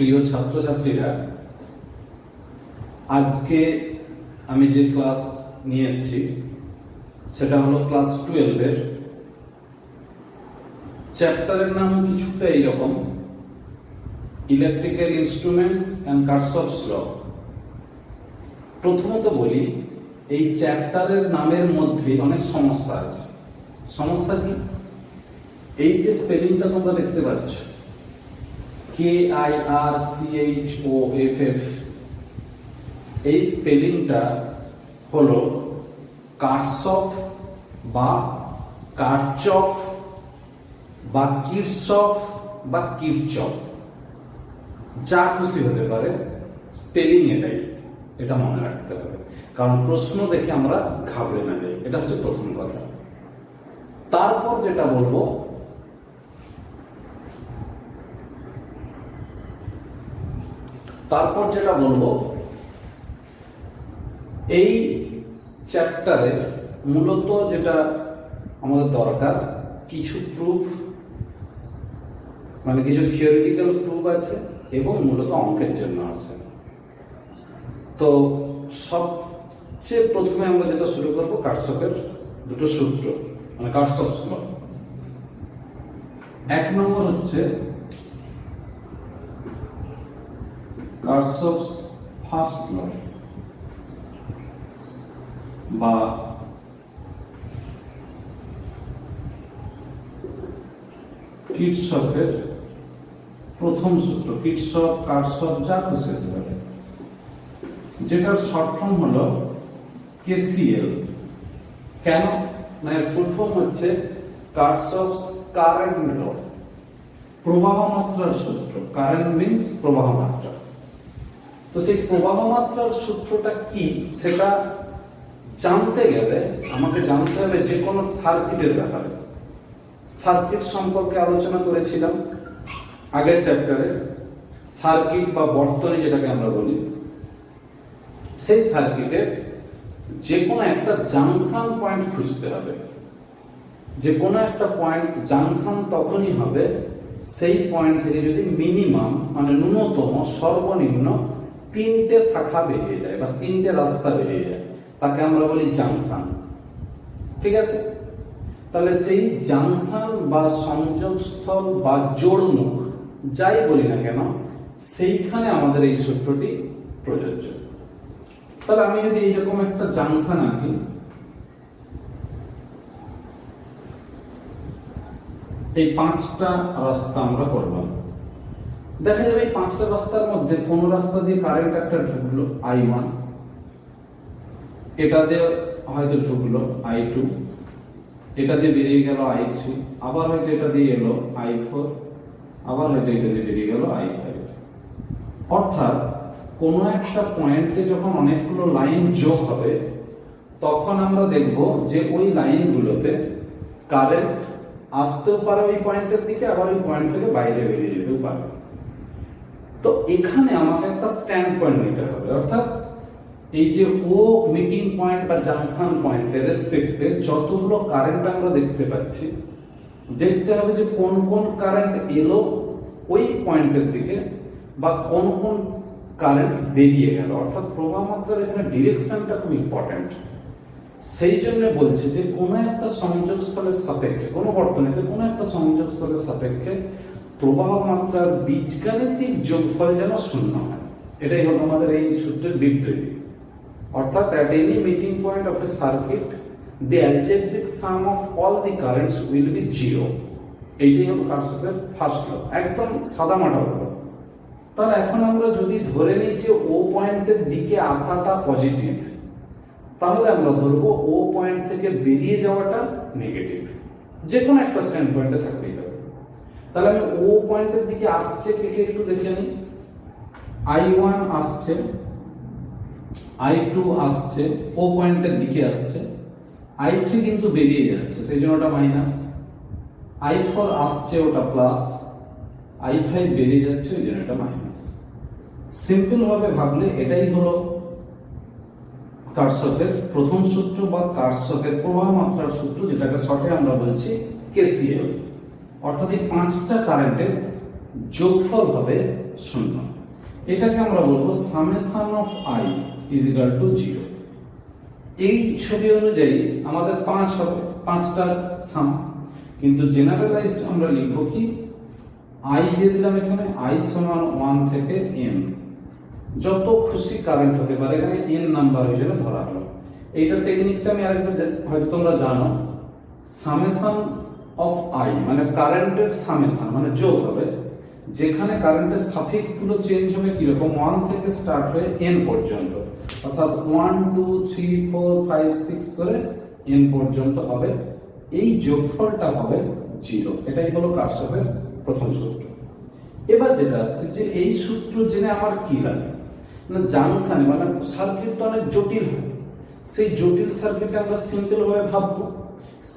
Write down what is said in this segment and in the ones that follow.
প্রিয় ছাত্রছাত্রীরা, আজকে আমি যে ক্লাস নিয়ে এসেছি সেটা হলো ক্লাস 12 এর চ্যাপ্টারের নাম কিছুটা এইরকম, ইলেকট্রিক্যাল ইনস্ট্রুমেন্টস অ্যান্ড কারশফস ল। প্রথমত বলি, এই চ্যাপ্টারের নামের মধ্যে অনেক সমস্যা আছে। সমস্যা কি? এই যে স্পেলিংটা তোমরা দেখতে পাচ্ছ, KIRCHOFF, এই স্পেলিংটা হলো কারশফ বা কারচফ বা কিরশফ বা কিরচফ, যা খুশি হতে পারে, স্পেলিং এটাই, এটা মনে রাখতে হবে। কারণ প্রশ্ন দেখে আমরা ঘাবড়ে না যাই, এটা হচ্ছে প্রথম কথা। তারপর যেটা বলবো, এই চ্যাপ্টারে মূলত যেটা আমাদের দরকার, কিছু প্রুফ, মানে কিছু থিওরিটিক্যাল প্রুফ আছে এবং মূলত অঙ্কের জন্য আছে। তো সবচেয়ে প্রথমে আমরা যেটা শুরু করবো, কারশফের দুটো সূত্র, মানে কারশফস ল। এক নম্বর হচ্ছে কারশফস ফার্স্ট ল বা কিরশফের প্রথম সূত্র। কিরশফ, কারশফ, যা খুশি হতে পারে, যেটার শর্ট ফর্ম হলো KCL। কেন? না, এর ফুল ফর্ম হচ্ছে কারশফস কারেন্ট ল, প্রবাহ মাত্রার সূত্র। কারেন্ট মিন্স প্রবাহ মাত্রা। তো সেই প্রবাহ মাত্রার সূত্রটা কি, সেটা জানতে গেলে আমাকে জানতে হবে যে কোনো সার্কিটের ব্যাপারে। সার্কিট সম্পর্কে আলোচনা করেছিলাম আগের চ্যাপ্টারে। সার্কিট বা বর্তনী যেটাকে আমরা বলি, সেই সার্কিটের যে কোনো একটা জাংশন পয়েন্ট খুঁজতে হবে। যে কোনো একটা পয়েন্ট জাংশন তখনই হবে সেই পয়েন্ট থেকে যদি মিনিমাম, মানে ন্যূনতম, সর্বনিম্ন 3টে শাখা বেরিয়ে যায় বা 3টে রাস্তা বেরিয়ে যায়, তাকে আমরা বলি জাংশন। ঠিক আছে? তাহলে সেই জাংশন বা সংযোগস্থল বা জোড়মুখ, যাই বলি না কেন, সেইখানে আমাদের এই সূত্রটি প্রযোজ্য। তাহলে আমি যদি এইরকম একটা জাংশন আঁকি, এই 5টা রাস্তা আমরা করলাম। দেখা যাবে এই 5টা রাস্তার মধ্যে কোন রাস্তা দিয়ে কারেন্ট একটা ঢুকলো I1, এটা দিয়ে হয়তো ঢুকলো I2, এটা দিয়ে বেরিয়ে গেল I3, আবার হয়তো এটা দিয়ে এলো I4, আবার হয়তো এটা দিয়ে বেরিয়ে গেল I5। অর্থাৎ কোন একটা পয়েন্টে যখন অনেকগুলো লাইন যোগ হবে, তখন আমরা দেখব যে ওই লাইনগুলোতে কারেন্ট আসতেও পারে ওই পয়েন্টের দিকে, আবার ওই পয়েন্ট থেকে বাইরে বেরিয়ে যেতেও পারে। তো এখানে আমাকে একটা স্ট্যান্ড পয়েন্ট নিতে হবে, অর্থাৎ এই যে ও মিটিং পয়েন্ট বা জাংশন পয়েন্টের রেসপেক্টে যতগুলো কারেন্ট আমরা দেখতে পাচ্ছি, দেখতে হবে যে কোন কোন কারেন্ট এলো ওই পয়েন্টের দিকে বা কোন কোন কারেন্ট বেরিয়ে গেল। অর্থাৎ প্রবাহ মাত্রার এখানে ডিরেকশনটা খুব ইম্পর্টেন্ট। সেই জন্য বলছি যে কোনো একটা সংযোগস্থলের সাপেক্ষে, কোনো বর্তনীতে কোনো একটা সংযোগস্থলের সাপেক্ষে প্রবাহ মাত্রার বীজগাণিতিক যোগফল যেন শূন্য হয়। এটাই হলো আমাদের এই সূত্রের বিবৃতি। অর্থাৎ at any meeting point of a circuit the algebraic sum of all the currents will be 0. এইটাই হলো কারশফের ফার্স্ট ল, একদম সাদামাটা হলো। তাহলে এখন আমরা যদি ধরে নিই যে ও পয়েন্টের দিকে আসাটা পজিটিভ, তাহলে আমরা ধরবো ও পয়েন্ট থেকে বেরিয়ে যাওয়াটা নেগেটিভ। যে কোনো একটা স্ট্যান্ড পয়েন্টে থাকতেই হবে। তাহলে আমি ও পয়েন্টের দিকে আসছে কে একটু দেখে নিই। I1 আসছে, I2 আসছে, ও পয়েন্টের দিকে আসছে। I3 কিন্তু বেরিয়ে যাচ্ছে, সেই জন্য ওটা মাইনাস। I4 আসছে, ওটা প্লাস। I5 বেরিয়ে যাচ্ছে, ওই জন্য এটা মাইনাস। সিম্পল ভাবে ভাবলে এটাই হলো কারশফের প্রথম সূত্র বা কারশফের প্রবাহ মাত্রার সূত্র, যেটাকে শর্টে আমরা বলছি KCL। অর্থাৎ এই 5টা কারেন্টের যোগফল হবে 0। এটাকে আমরা বলবো summation of i is equal two 0। এই ছবি অনুযায়ী আমাদের 5 হবে, 5টার সাম, কিন্তু জেনারেলাইজড আমরা লিখবো কি i দিয়ে দিলাম এখানে i সমান 1 থেকে n, যত খুশি কারেন্ট হতে পারে এখানে n নাম্বার হিসেবে ধরা হলো। এইটা টেকনিকটা আমি আরেকবার হয়তো তোমরা জানো, সামেশন অফ i মানে কারেন্টের সামেশন মানে যোগ হবে, যেখানে কারেন্টের সাফিক্স গুলো চেঞ্জ হবে কিরকম 1 থেকে স্টার্ট হয়ে n পর্যন্ত, অর্থাৎ 1 2 3 4 5 6 করে n পর্যন্ত হবে, এই যোগফলটা হবে 0। এটাই হলো কারশফের প্রথম সূত্র। এবার যেটা আসছে যে এই সূত্র জেনে আমার কি লাগে না, জাংশন মানে সার্কিটটা অনেক জটিল হয়, সেই জটিল সার্কিটে আমরা সিম্পল ভাবে ভাববো,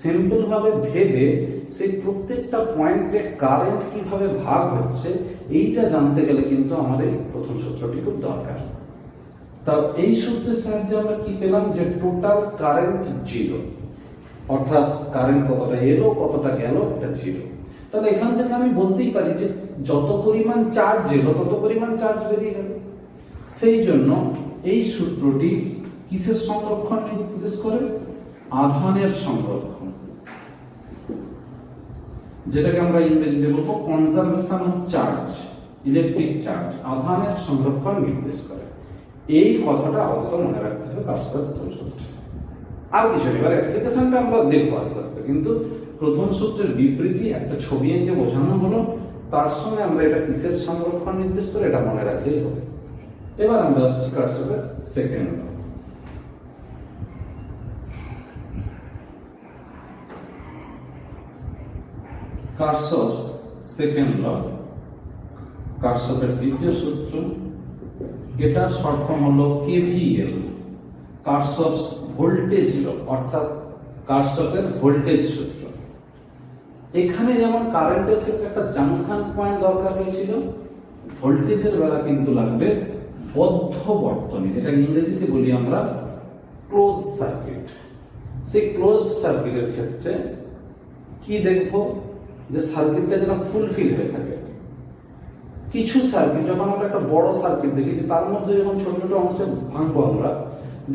সিম্পল ভাবে ভেবে সেই প্রত্যেকটা পয়েন্টে কারেন্ট কিভাবে ভাগ হচ্ছে এইটা জানতে গেলে কিন্তু আমাদের প্রথম সূত্রটি খুব দরকার। তা এই সূত্রের সাহায্যে আমরা কি পেলাম যে টোটাল কারেন্ট 0, অর্থাৎ কারেন্ট কতটা এলো কতটা গেল এটা 0। তাহলে এখান থেকে আমি বলতেই পারি যে যত পরিমাণ চার্জ এলো তত পরিমাণ চার্জ বেরিয়ে গেল। সেই জন্য এই সূত্রটি কিসের সংরক্ষণ নির্দেশ করে? আধানের সংরক্ষণ, যেটাকে আমরা ইংরেজিতে বলবো conservation of charge, electric charge, আধানের সংরক্ষণ নির্দেশ করে। এই কথাটা আপাতত মনে রাখতে হবে কারশফের প্রথম সূত্রে। আর কিছু এবার অ্যাপ্লিকেশনটা আমরা দেখবো আস্তে আস্তে, কিন্তু প্রথম সূত্রের বিবৃতি একটা ছবি এঁকে বোঝানো হলো, তার সঙ্গে আমরা এটা কিসের সংরক্ষণ নির্দেশ করে এটা মনে রাখলেই হবে। এবার আমরা আসছি কারশফের সেকেন্ড ল। কারশফস সেকেন্ড ল, কারশফের দ্বিতীয় সূত্র, এটার শর্ট ফর্ম হলো কেভিএল, কারশফস ভোল্টেজ ল, অর্থাৎ কারশফের ভোল্টেজ সূত্র। এখানে যেমন কারেন্টের ক্ষেত্রে একটা জাংশন পয়েন্ট দরকার হয়েছিল, ভোল্টেজের বেলা কিন্তু লাগবে বদ্ধ বর্তনী, যেটা ইংরেজিতে বলি আমরা ক্লোজ সার্কিট। সেই ক্লোজড সার্কিটের ক্ষেত্রে কি দেখবো যে সার্কিটটা যেন ফুলফিল হয়ে থাকে। কিছু সার্কিট যখন আমরা একটা বড় সার্কিট দেখেছি তার মধ্যে যখন ছোট ছোট অংশে ভাঙবো আমরা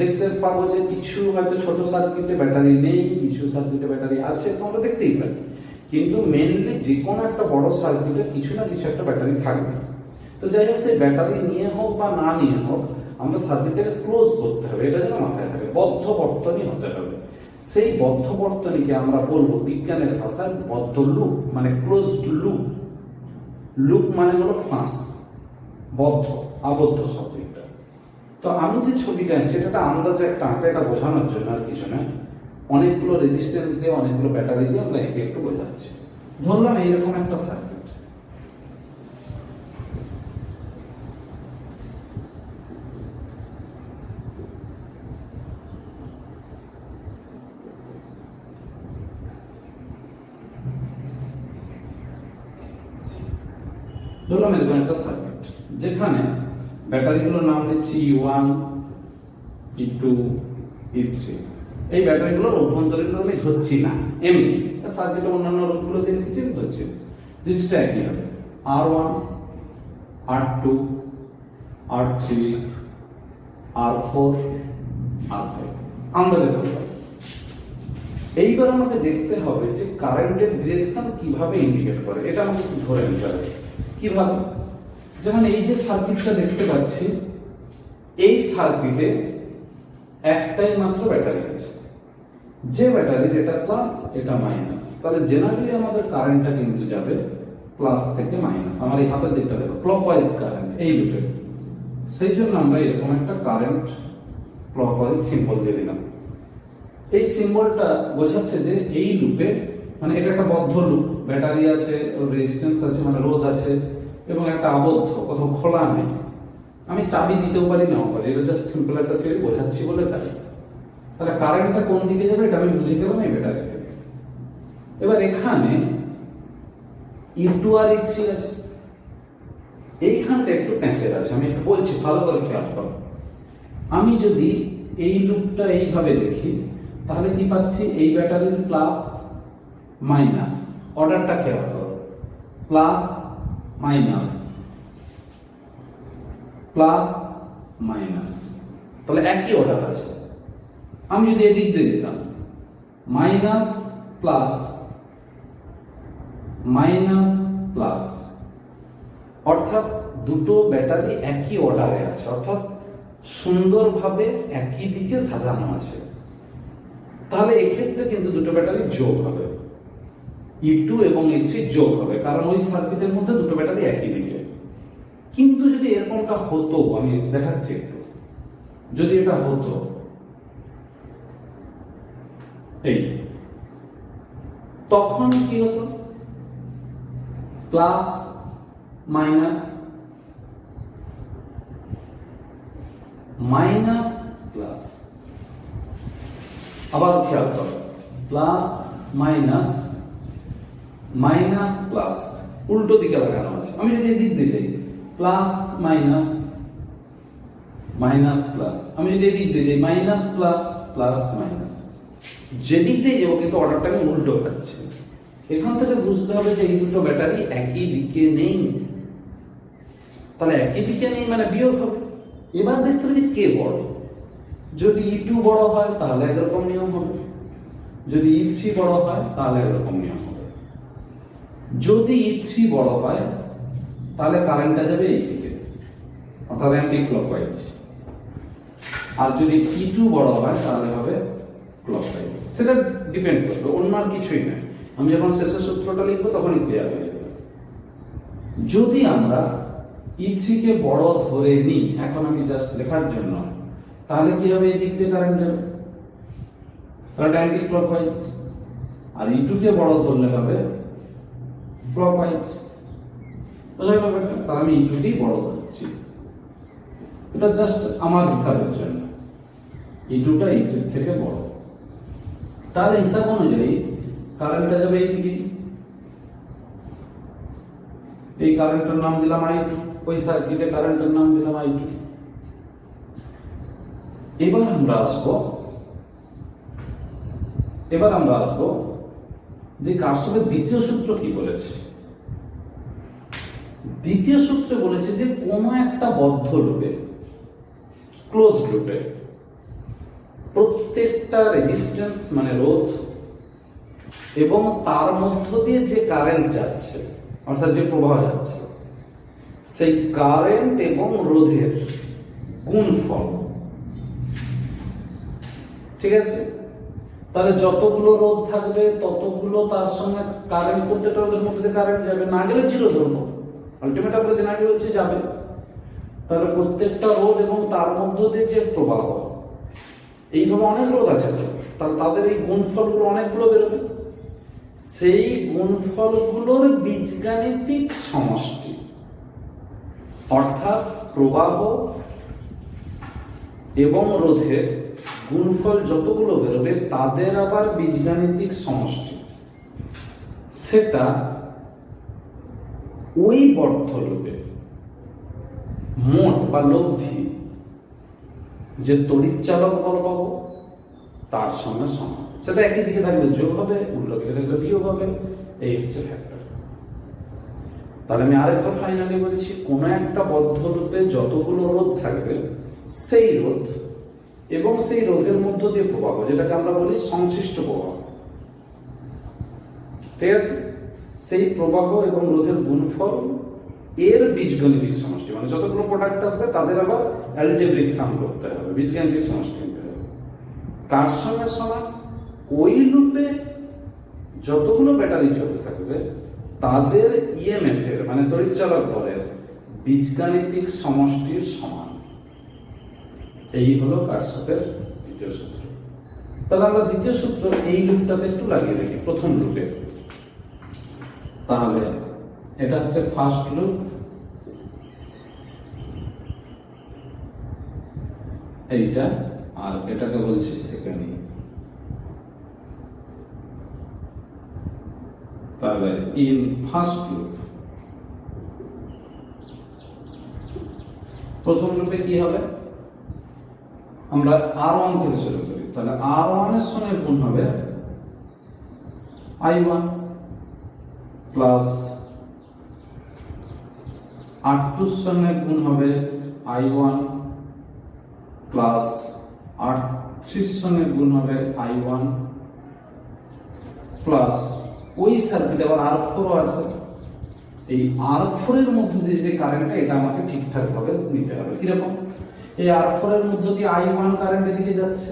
দেখতে পাবো যে কিছু হয়তো ছোট সার্কিটে ব্যাটারি নেই, কিছু সার্কিটে ব্যাটারি আছে, তোমরা দেখতেই পাবে। কিন্তু মেনলি যে কোনো একটা বড় সার্কিটে কিছু না কিছু একটা ব্যাটারি থাকবে। তো যাই হোক, সেই ব্যাটারি নিয়ে হোক বা না নিয়ে হোক আমরা সার্কিটটাকে ক্লোজ করতে হবে, এটা যেন মাথায় থাকে, বদ্ধ বর্তনী হতে হবে। সেই বদ্ধ বর্তনীকে আমরা বলবো বিজ্ঞানের ভাষায় বদ্ধ লুপ, মানে ক্লোজড লুপ। লুপ মানে হলো ফাঁস, বদ্ধ, আবদ্ধ শব্দটা। তো আমি যে ছবিটা আঁকছি সেটা আন্দাজে একটা আঁকা, এটা বোঝানোর জন্য আর কিছু না, অনেকগুলো রেজিস্ট্যান্স দিয়ে অনেকগুলো ব্যাটারি দিয়ে আমরা একে একটু বোঝাচ্ছি। ধরলাম এইরকম একটা সার্কিট, ধরলাম এরকম একটা সার্কিট যেখানে ব্যাটারিগুলোর নাম দিচ্ছি E1 E2 E3। এই ব্যাটারিগুলোর অভ্যন্তরীণ আমি ধরছি না, এমনি সার্কিটের অন্যান্য রূপগুলো দেখেছি ধরছি, জিনিসটা একই হবে। R1 R2 R3 R4 R5 আন্দাজে ধরতে হবে। এইবার আমাকে দেখতে হবে যে কারেন্টের ডিরেকশন কিভাবে ইন্ডিকেট করে, এটা আমাকে ধরে নিতে হবে। কিভাবে? যেমন এই যে সার্কিটটা দেখতে পাচ্ছি, এই সার্কিটে একটাই মাত্র ব্যাটারি আছে, যে ব্যাটারির এটা প্লাস এটা মাইনাস, তাহলে জেনারেলি আমাদের কারেন্টটা কিন্তু যাবে প্লাস থেকে মাইনাস। আমার এই হাতের দিকটা দেখো, ক্লকওয়াইজ কারেন্ট এই লুপে, সেই জন্য আমরা এরকম একটা কারেন্ট ক্লকওয়াইজ সিম্বল দিয়ে দিলাম। এই সিম্বলটা বোঝাচ্ছে যে এই লুপে, মানে এটা একটা বদ্ধ লুপ, ব্যাটারি আছে, রেজিস্ট্যান্স আছে মানে রোধ আছে, এবং একটা আবদ্ধ, কোথাও খোলা নেই। আমি চাবি দিতেও পারি নাও পারি, এটা জাস্ট সিম্পল একটা থিওরি বোঝাচ্ছি বলে তাই। তাহলে কারেন্টটা কোন দিকে যাবে এটা আমি বুঝে গেলাম এই ব্যাটারি থেকে। এবার এখানে E2 আর E3 আছে, এইখানটা একটু প্যাঁচের আছে, আমি একটু বলছি ভালো করে খেয়াল করো। আমি যদি এই লুপটা এইভাবে দেখি তাহলে কি পাচ্ছি, এই ব্যাটারির প্লাস মাইনাস, অর্ডারটা খেয়াল করো, প্লাস মাইনাস প্লাস মাইনাস, তাহলে একই অর্ডার আছে। আমি যদি এদিক দিয়ে দিতাম মাইনাস প্লাস মাইনাস প্লাস, অর্থাৎ দুটো ব্যাটারি একই অর্ডারে আছে, অর্থাৎ সুন্দরভাবে একই দিকে সাজানো আছে, তাহলে এক্ষেত্রে কিন্তু দুটো ব্যাটারি যোগ হবে, E2 এবং E3 যোগ হবে, কারণ ওই সার্কিটের মধ্যে দুটো ব্যাটারি একই দিকে। কিন্তু যদি এরকমটা হতো, আমি দেখাচ্ছি একটু, যদি এটা হতো এই, তখন কি হতো, প্লাস মাইনাস মাইনাস প্লাস, আবার খেয়াল করো, প্লাস মাইনাস মাইনাস প্লাস, উল্টো দিকে লাগানো আছে। আমি যদি এদিক দিয়ে যাই প্লাস মাইনাস মাইনাস প্লাস, আমি যদি এদিক দিয়ে যাই মাইনাস প্লাস প্লাস মাইনাস, যেদিক দিয়ে যাবো কিন্তু অর্ডারটাকে উল্টো পাচ্ছি। এখান থেকে বুঝতে হবে যে এই দুটো ব্যাটারি একই দিকে নেই, তাহলে একই দিকে নেই মানে বিয়োগ হবে। এবার দেখতে হবে যে কে বড়, যদি E2 বড় হয় তাহলে একরকম নিয়ম হবে, যদি E3 বড় হয় তাহলে একরকম নিয়ম হবে। যদি E3 বড় হয় তাহলে কারেন্টটা যাবে এই দিকে, অর্থাৎ অ্যান্টি ক্লকওয়াইজ, আর যদি E2 বড় হয় তাহলে হবে ক্লকওয়াইজ। সেটা ডিপেন্ড করবে, অন্য আর কিছুই না। আমি যখন শেষের সূত্রটা লিখবো তখনই ক্লিয়ার হয়ে যাবে। যদি আমরা E3 কে বড় ধরে নিই এখন আমি জাস্ট লেখার জন্য, তাহলে কি হবে, এই দিক দিয়ে কারেন্ট যাবে, তাহলে অ্যান্টি ক্লকওয়াইজ। আর E2 কে বড় ধরলে হবে ক্লকওয়াইজ, বুঝা গেল ব্যাপারটা? তাহলে আমি E2 কেই বড় ধরছি, এটা জাস্ট আমার হিসাবের জন্য, E2 টা E3 থেকে বড়। তাহলে হিসাব অনুযায়ী কারেন্টটা যাবে এই দিকে, এই কারেন্টের নাম দিলাম I2, ওই সার্কিটে কারেন্টের নাম দিলাম I2। এবার আমরা আসবো যে কারশফের দ্বিতীয় সূত্র কি বলেছে। দ্বিতীয় সূত্রে বলেছে যে কোনো একটা বদ্ধ লুপে, ক্লোজ লুপে, প্রত্যেকটা রেজিস্ট্যান্স মানে রোধ এবং তার মধ্য দিয়ে যে কারেন্ট যাচ্ছে, অর্থাৎ যে প্রবাহ যাচ্ছে, সেই কারেন্ট এবং রোধের গুণফল, ঠিক আছে? তাহলে যতগুলো রোধ থাকবে ততগুলো তার সঙ্গে কারেন্ট, প্রত্যেকটা রোধের মধ্যে দিয়ে কারেন্ট যাবে, না গেলে জিরো ধরবো, আলটিমেট আমরা যে না গেলে হচ্ছে যাবে। তাহলে প্রত্যেকটা রোধ এবং তার মধ্য দিয়ে যে প্রবাহ, এইভাবে অনেক রোধ আছে, তাহলে তাদের এই গুণফলগুলো অনেকগুলো বেরোবে। সেই গুণফলগুলোর বীজগাণিতিক সমষ্টি, অর্থাৎ প্রবাহ এবং রোধের গুণফল যতগুলো বেরোবে তাদের আবার বীজগাণিতিক সমষ্টি, সেটা ওই বদ্ধ লুপে মোট বা লব্ধি যে তড়িৎচালক বল পাবো তার সঙ্গে সমান। সেটা একই দিকে থাকলে যোগ হবে, উল্টো দিকে থাকলে বিয়োগ হবে, এই হচ্ছে ফ্যাক্টর। তাহলে আমি আরেকবার ফাইনালি বলছি, কোন একটা বদ্ধ লুপে যতগুলো রোধ থাকবে সেই রোধ এবং সেই রোধের মধ্য দিয়ে প্রবাহ, যেটাকে আমরা বলি সংশ্লিষ্ট প্রবাহ, ঠিক আছে? সেই প্রবাহ এবং রোধের গুণফল এর বীজগণিতিক সমষ্টি, মানে যতগুলো প্রোডাক্ট আসবে তাদের আবার অ্যালজেব্রিক সাম করতে হবে, বীজগাণিতিক সমষ্টি নিতে হবে। কার সঙ্গে সমান? ওই লুপে যতগুলো ব্যাটারি চলতে থাকবে তাদের ইএমএফ এর মানে তড়িৎচালক বলের বীজগাণিতিক সমষ্টির সমান। এই হলো কারশফের দ্বিতীয় সূত্র। তাহলে আমরা দ্বিতীয় সূত্র এই লুপটাতে একটু লাগিয়ে দেখি, প্রথম লুপে। তাহলে এটা হচ্ছে ফার্স্ট লুপ, এইটা, আর এটাকে বলছি সেকেন্ড লুপ। তাহলে ইন ফার্স্ট লুপ, প্রথম লুপে কি হবে, আমরা R1 থেকে শুরু করি। তাহলে R1 এর সঙ্গে গুণ হবে I1 প্লাস R2 সঙ্গে গুণ হবে I1 প্লাস R3 সঙ্গে গুণ হবে I1 প্লাস ওই সার্কিটে আবার R4 আছে, এই R4 এর মধ্যে দিয়ে যে কারেন্টটা এটা আমাকে ঠিকঠাক ভাবে নিতে হবে। কিরকম? এই R4 এর মধ্যে দিয়ে I1 কারেন্ট এদিকে যাচ্ছে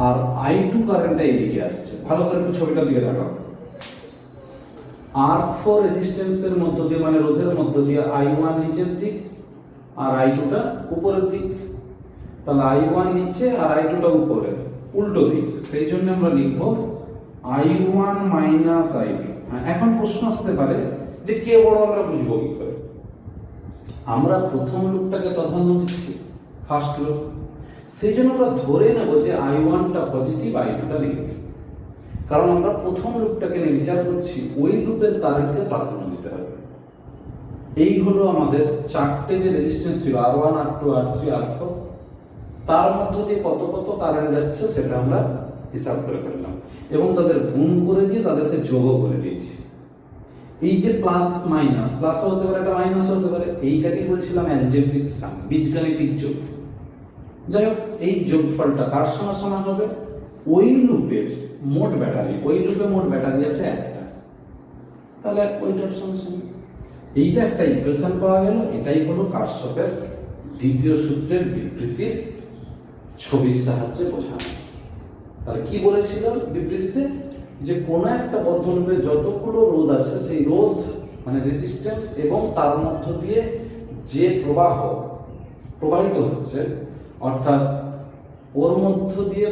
আর I2 কারেন্টটা এদিকে আসছে। ভালো করে একটু ছবিটা দিকে দেখাও। R4 রেজিস্ট্যান্সের মধ্য দিয়ে মানে রোধের মধ্য দিয়ে I1 নিচের দিক আর I2 টা উপরের দিক। তাহলে I1 নিচে আর I2 টা উপরে, উল্টো দিক। সেই জন্য আমরা লিখব I1 মাইনাস I2। এখন প্রশ্ন আসতে পারে যে কে বড়, আমরা বুঝবো কি করে? আমরা প্রথম লুপটাকে প্রাধান্য দিচ্ছি, ফার্স্ট লুপ। সেই জন্য আমরা ধরে নেব যে I1 টা পজিটিভ, I2 টা নেগেটিভ। কারণ আমরা প্রথম লুপটাকে নিয়ে বিচার করছি, ওই লুপের কারেন্টকে প্রাধান্য দিতে হবে। এই হলো আমাদের চারটে যে রেজিস্ট্যান্স ছিল R1, R2, R3, R4, তার মধ্য দিয়ে কত কত কারেন্ট যাচ্ছে সেটা আমরা হিসাব করে ফেললাম এবং তাদের গুণ করে দিয়ে তাদেরকে যোগও করে দিয়েছি। এই যে প্লাস মাইনাস, প্লাসও হতে পারে, এটা মাইনাসও হতে পারে, এইটাকে বলছিলাম অ্যালজেব্রিক সাম, বীজগাণিতিক যোগ। যাই হোক, এই যোগফলটা কার সমান সমান হবে? ওই লুপের মোট ব্যাটারি, ওই লুপে মোট ব্যাটারি আছে একটা, তাহলে ওইটার সমান সমান। এইটা একটা ইকুয়েশন পাওয়া গেল। এটাই হলো কারশফের দ্বিতীয় সূত্রের বিবৃতির ছবির সাহায্যে বোঝানো। তাহলে কি বলেছিল বিবৃতিতে? যে কোন একটা বদ্ধলুপে যতগুলো রোধ আছে সেই রোধ মানে রেজিস্ট্যান্স এবং তার মধ্য দিয়ে যে প্রবাহ প্রবাহিত হচ্ছে, অর্থাৎ ওর মধ্য দিয়ে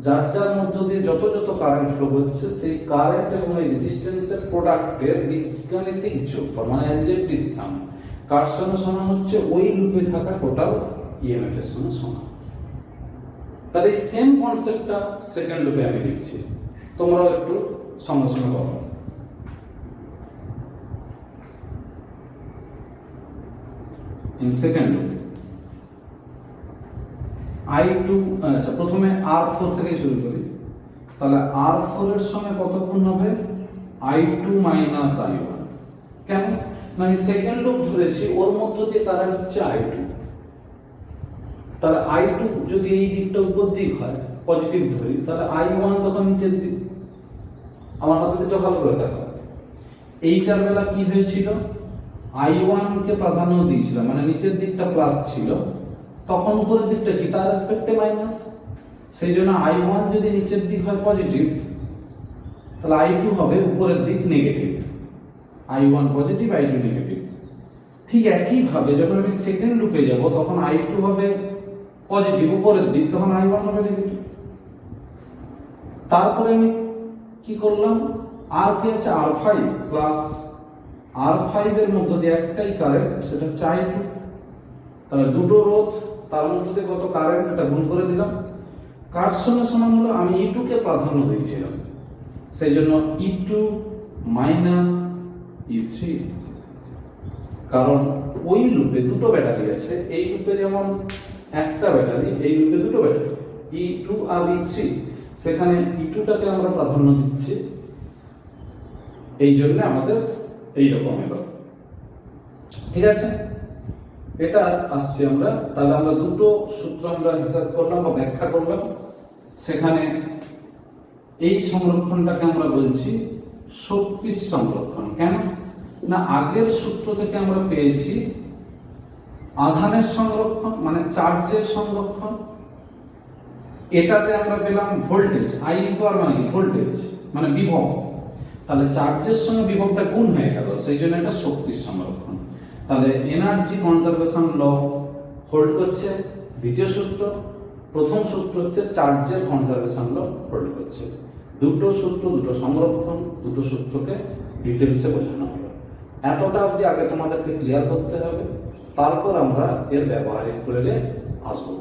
যার যার মধ্য দিয়ে যত যত কারেন্ট ফ্লো হচ্ছে, সেই কারেন্ট এবং এই রেজিস্ট্যান্সের প্রোডাক্টের বীজগাণিতিক যোগফল মানে অ্যালজেব্রিক সাম কার সঙ্গে সমান হচ্ছে ওই লুপে থাকা টোটাল ইএমএফ এর সঙ্গে সমান। তাহলে সেম কনসেপ্টটা সেকেন্ড লুপে আমি লিখছি, তোমরাও একটু সঙ্গে সঙ্গে করো। ইন সেকেন্ড লুপ I2, আচ্ছা প্রথমে R4 থেকে শুরু করি। তাহলে R4 এর সঙ্গে কত গুণ হবে? I2 minus I1। কেন? মানে সেকেন্ড লুপ ধরেছি, ওর মধ্য দিয়ে কারেন্ট হচ্ছে I2। তাহলে I2 যদি এই দিকটা উপর দিক হয়, পজিটিভ ধরি, তাহলে I1 তখন নিচের দিক। আমার হাতে দিকটা ভালো করে দেখো। এইটার বেলা কি হয়েছিল? I1 কে প্রাধান্য দিয়েছিলাম, মানে নিচের দিকটা প্লাস ছিল, তখন উপরের দিকটা কি তার রেসপেক্টে মাইনাস। সেই জন্য I1 যদি নিচের দিক হয় পজিটিভ, তাহলে I2 হবে উপরের দিক negative. I1 positive, I2 negative. ঠিক একই ভাবে যখন আমি সেকেন্ড লুপে যাব, তখন I2 হবে পজিটিভ উপরের দিক, তখন I1 হবে নেগেটিভ। তারপরে আমি কি করলাম? আর কি আছে? R5 প্লাস R5 এর মধ্যে দিয়ে একটাই কারেন্ট, সেটা হচ্ছে I2। তাহলে দুটো রোধ, তার মধ্যে দিয়ে কত কারেন্ট, এটা গুণ করে দিলাম। কার সঙ্গে সমান হলো? আমি E2 কে প্রাধান্য দিয়েছিলাম, সেই জন্য E2 মাইনাস E3। কারণ ওই লুপে দুটো ব্যাটারি আছে, এই লুপে যেমন একটা ব্যাটারি, এই লুপে দুটো ব্যাটারি, E2 আর E3। সেখানে E2 টাকে আমরা প্রাধান্য দিচ্ছি, এই জন্য আমাদের এইরকম এলো। ঠিক আছে, এটা আসছে আমরা। তাহলে আমরা দুটো সূত্র আমরা হিসাব করলাম বা ব্যাখ্যা করলাম। সেখানে এই সংরক্ষণটাকে আমরা বলছি শক্তির সংরক্ষণ। কেন না? আগের সূত্র থেকে আমরা পেয়েছি আধানের সংরক্ষণ মানে চার্জের সংরক্ষণ, এটাতে আমরা পেলাম ভোল্টেজ। I পাওয়ার মানে ভোল্টেজ মানে বিভব। তাহলে চার্জের সঙ্গে বিভবটা গুণ হয়ে গেল, সেই জন্য এটা শক্তির সংরক্ষণ। তাহলে এনার্জি কনজারভেশন ল হোল্ড করছে দ্বিতীয় সূত্র, প্রথম সূত্র হচ্ছে চার্জের কনজারভেশন ল হোল্ড করছে। দুটো সূত্র, দুটো সংরক্ষণ, দুটো সূত্রকে ডিটেলসে বোঝানো হলো। এতটা অবধি আগে তোমাদেরকে ক্লিয়ার করতে হবে, তারপর আমরা এর ব্যবহারিক প্রয়োগে আসবো।